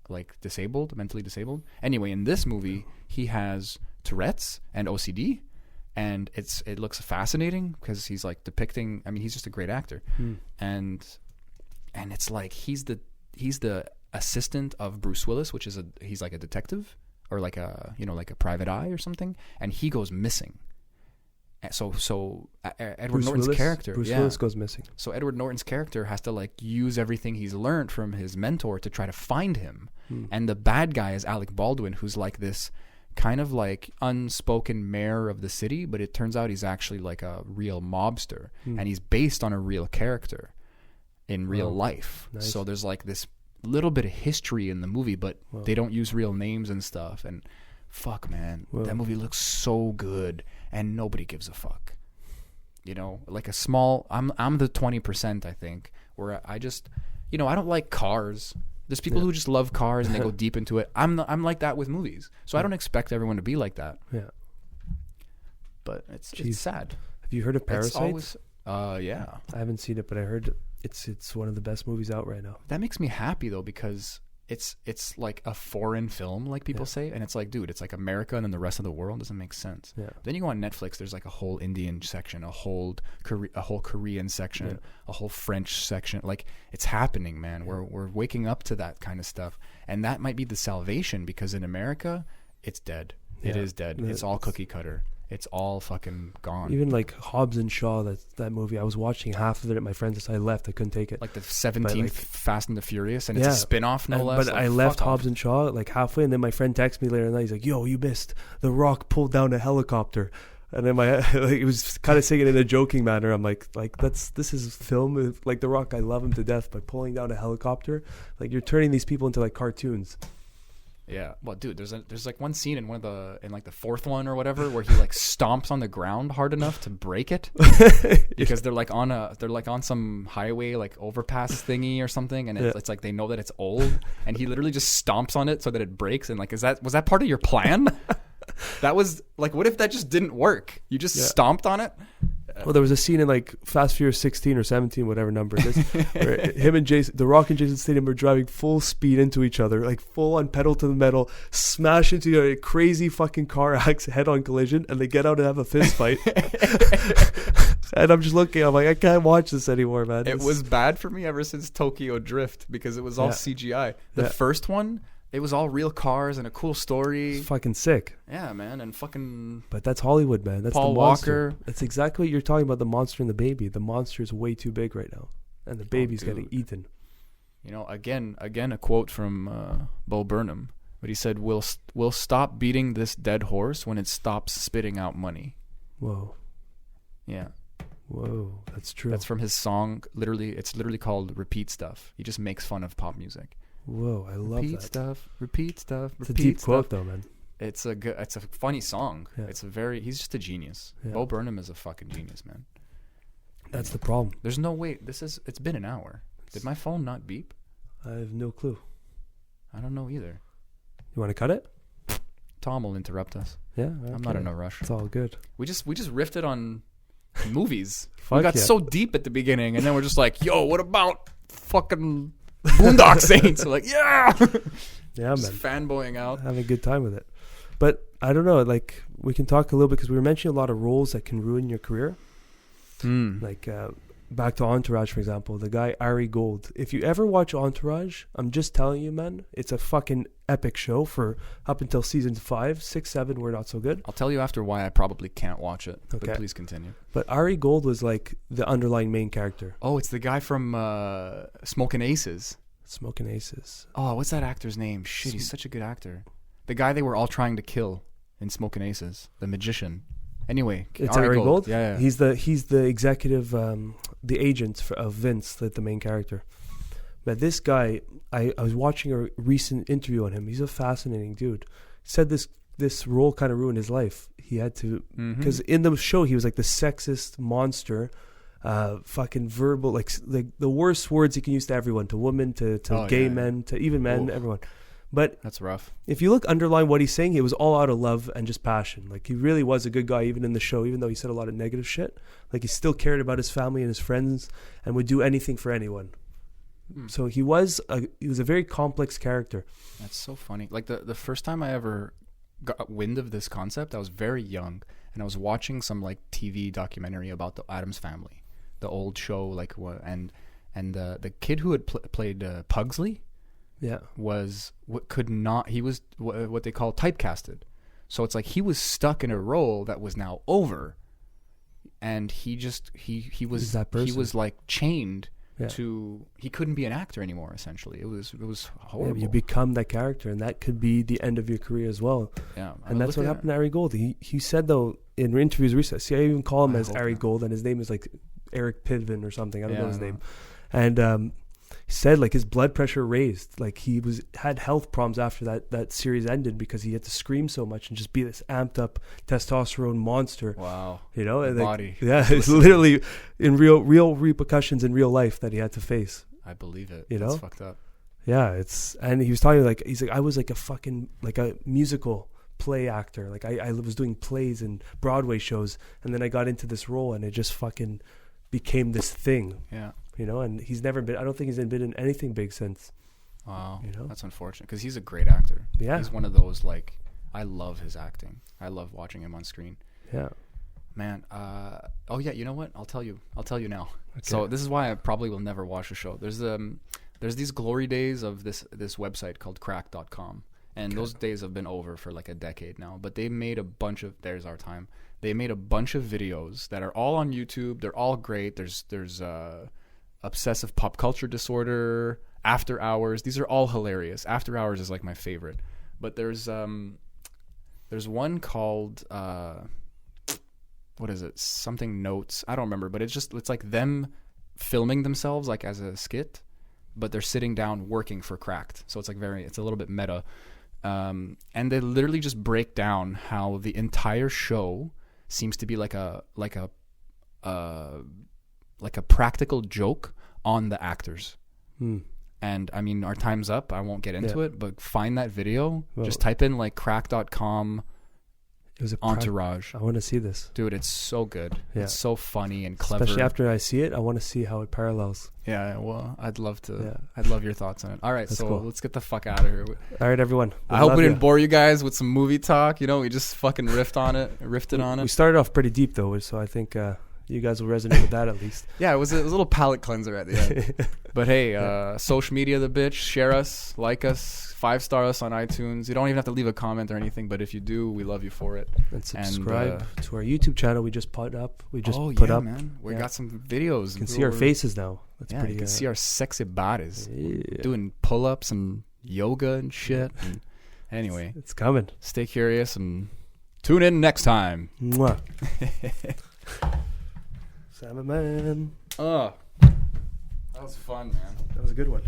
like mentally disabled. Anyway, in this movie, he has Tourette's and OCD, and it looks fascinating because he's like depicting. I mean, he's just a great actor, and it's like he's the assistant of Bruce Willis, which is he's like a detective or like a private eye or something, and he goes missing. So Edward Norton's character, Bruce Willis goes missing. So Edward Norton's character has to like use everything he's learned from his mentor to try to find him. And the bad guy is Alec Baldwin, who's like this kind of like unspoken mayor of the city, but it turns out he's actually like a real mobster, and he's based on a real character in real life. Nice. So there's like this little bit of history in the movie, but they don't use real names and stuff. And fuck, man, that movie looks so good, and nobody gives a fuck. You know, like a small. I'm the 20%, I think, where I just, you know, I don't like cars. There's people who just love cars and they go deep into it. I'm like that with movies, so I don't expect everyone to be like that. Yeah. But it's sad. Have you heard of Parasite? Yeah. I haven't seen it, but I heard it's one of the best movies out right now. That makes me happy though, because it's like a foreign film, like people say, and it's like, dude, it's like America and then the rest of the world doesn't make sense. Yeah. Then you go on Netflix, there's like a whole Indian section, a whole Korean section, a whole French section. Like, it's happening, man. We're waking up to that kind of stuff, and that might be the salvation, because in America, it's dead. It is dead. It's all cookie cutter. It's all fucking gone. Even like Hobbs and Shaw, that movie, I was watching half of it at my friend's house. I left. I couldn't take it. Like the 17th Fast and the Furious, and it's a spin-off, no less. But I left Hobbs and Shaw like halfway, and then my friend texted me later in the night. He's like, yo, you missed. The Rock pulled down a helicopter. And then it was kind of saying it in a joking manner. I'm like this is film. Like The Rock, I love him to death, but pulling down a helicopter, like, you're turning these people into like cartoons. Yeah, well, dude, there's like one scene in like the fourth one or whatever where he like stomps on the ground hard enough to break it because they're like on some highway like overpass thingy or something, and it's like they know that it's old, and he literally just stomps on it so that it breaks. And like, was that part of your plan? That was like, what if that just didn't work? You just stomped on it. Well, there was a scene in like Fast Furious 16 or 17, whatever number it is, where him and The Rock and Jason Statham are driving full speed into each other, like full on pedal to the metal, smash into a crazy fucking car head-on collision, and they get out and have a fist fight. And I'm just looking, I'm like, I can't watch this anymore, man. It was bad for me ever since Tokyo Drift, because it was all CGI. The first one, It was all real cars and a cool story. It's fucking sick. Yeah, man, and fucking. But that's Hollywood, man. That's Paul the monster. Walker. That's exactly what you're talking about. The monster and the baby. The monster is way too big right now, and the baby's getting eaten. You know, again, a quote from Bo Burnham, but he said, "We'll stop beating this dead horse when it stops spitting out money." Whoa. Yeah. Whoa, that's true. That's from his song. It's literally called "Repeat Stuff." He just makes fun of pop music. Whoa, I love repeat that. Stuff, repeat stuff, It's repeat a deep stuff. quote, though, man. It's a funny song. Yeah. He's just a genius. Yeah. Bo Burnham is a fucking genius, man. That's the problem. There's no way. It's been an hour. Did my phone not beep? I have no clue. I don't know either. You want to cut it? Tom will interrupt us. Yeah, I'm not in a rush. It's all good. We just riffed on movies. Fuck We got yeah. so deep at the beginning, and then we're just like, "Yo, what about fucking Boondock Saints?" We're like, "Yeah, Yeah, just man. fanboying out." Having a good time with it. But I don't know. Like, we can talk a little bit because we were mentioning a lot of roles that can ruin your career. Like, back to Entourage, for example, the guy Ari Gold. If you ever watch Entourage, I'm just telling you, man, it's a fucking epic show for up until season 5, 6, 7 were not so good. I'll tell you after why I probably can't watch it. Okay. But please continue. But Ari Gold was like the underlying main character. Oh, it's the guy from Smokin' Aces. Smoking Aces. Oh, what's that actor's name? Shit, he's such a good actor. The guy they were all trying to kill in Smokin' Aces, the magician. Anyway, It's Ari Gold? Yeah. He's the executive, the agent of Vince, the main character. But this guy, I was watching a recent interview on him. He's a fascinating dude. He said this role kind of ruined his life. He had to, because in the show he was like the sexist monster, fucking verbal, like the worst words he can use to everyone, to women, to gay men, to even men, everyone. But that's rough. If you look underline what he's saying, it was all out of love and just passion. Like, he really was a good guy, even in the show, even though he said a lot of negative shit. Like, he still cared about his family and his friends and would do anything for anyone. So he was a very complex character. That's so funny. Like, the first time I ever got wind of this concept, I was very young, and I was watching some like TV documentary about the Addams Family, the old show, like, and the kid who had played Pugsley. Yeah, was he was what they call typecasted. So it's like he was stuck in a role that was now over, and he was like chained to, he couldn't be an actor anymore. Essentially, it was horrible. Yeah, you become that character, and that could be the end of your career as well. Yeah, and that's what happened to Ari Gold. He said though in interviews recently, see, I even call him as Ari Gold, and his name is like Eric Pidvin or something. I don't know his name, and. He said like his blood pressure raised, like he had health problems after that series ended because he had to scream so much and just be this amped up testosterone monster. Wow, you know, and body. Yeah, it's literally in real repercussions in real life that he had to face. I believe it. You know, that's fucked up. Yeah, and he was talking like I was like a musical play actor. Like I was doing plays and Broadway shows, and then I got into this role, and it just fucking became this thing. Yeah. You know, and he's never been, I don't think he's been in anything big since. Wow. You know? That's unfortunate because he's a great actor. Yeah. He's one of those, like, I love his acting. I love watching him on screen. Yeah. Man. Oh, yeah. You know what? I'll tell you now. Okay. So this is why I probably will never watch a show. There's these glory days of this website called crack.com. And those days have been over for like a decade now. But they made a bunch of, there's our time. They made a bunch of videos that are all on YouTube. They're all great. There's obsessive pop culture disorder, After Hours. These are all hilarious. After Hours is like my favorite. But there's one called what is it? Something Notes. I don't remember, but it's like them filming themselves like as a skit, but they're sitting down working for Cracked. So it's like it's a little bit meta. And they literally just break down how the entire show seems to be like a practical joke on the actors. And I mean, our time's up. I won't get into it, but find that video. Well, just type in like crack.com Entourage. I want to see this. Dude, it's so good. Yeah. It's so funny and clever. Especially after I see it, I want to see how it parallels. Yeah, well, I'd love to. Yeah. I'd love your thoughts on it. All right, That's so cool. Let's get the fuck out of here. All right, everyone. I hope we didn't bore you guys with some movie talk. You know, we just fucking riffed on it. We started off pretty deep, though, so I think... You guys will resonate with that at least. Yeah, it was a little palate cleanser at the end. But hey, social media, the bitch. Share us, like us, 5-star us on iTunes. You don't even have to leave a comment or anything, but if you do, we love you for it. And subscribe to our YouTube channel. We just put up. Man. We got some videos. You can see our faces now. That's pretty. You can see our sexy bodies. Yeah. Doing pull-ups and yoga and shit. And anyway, it's coming. Stay curious and tune in next time. Mwah. Salmon man. That was fun, man. That was a good one.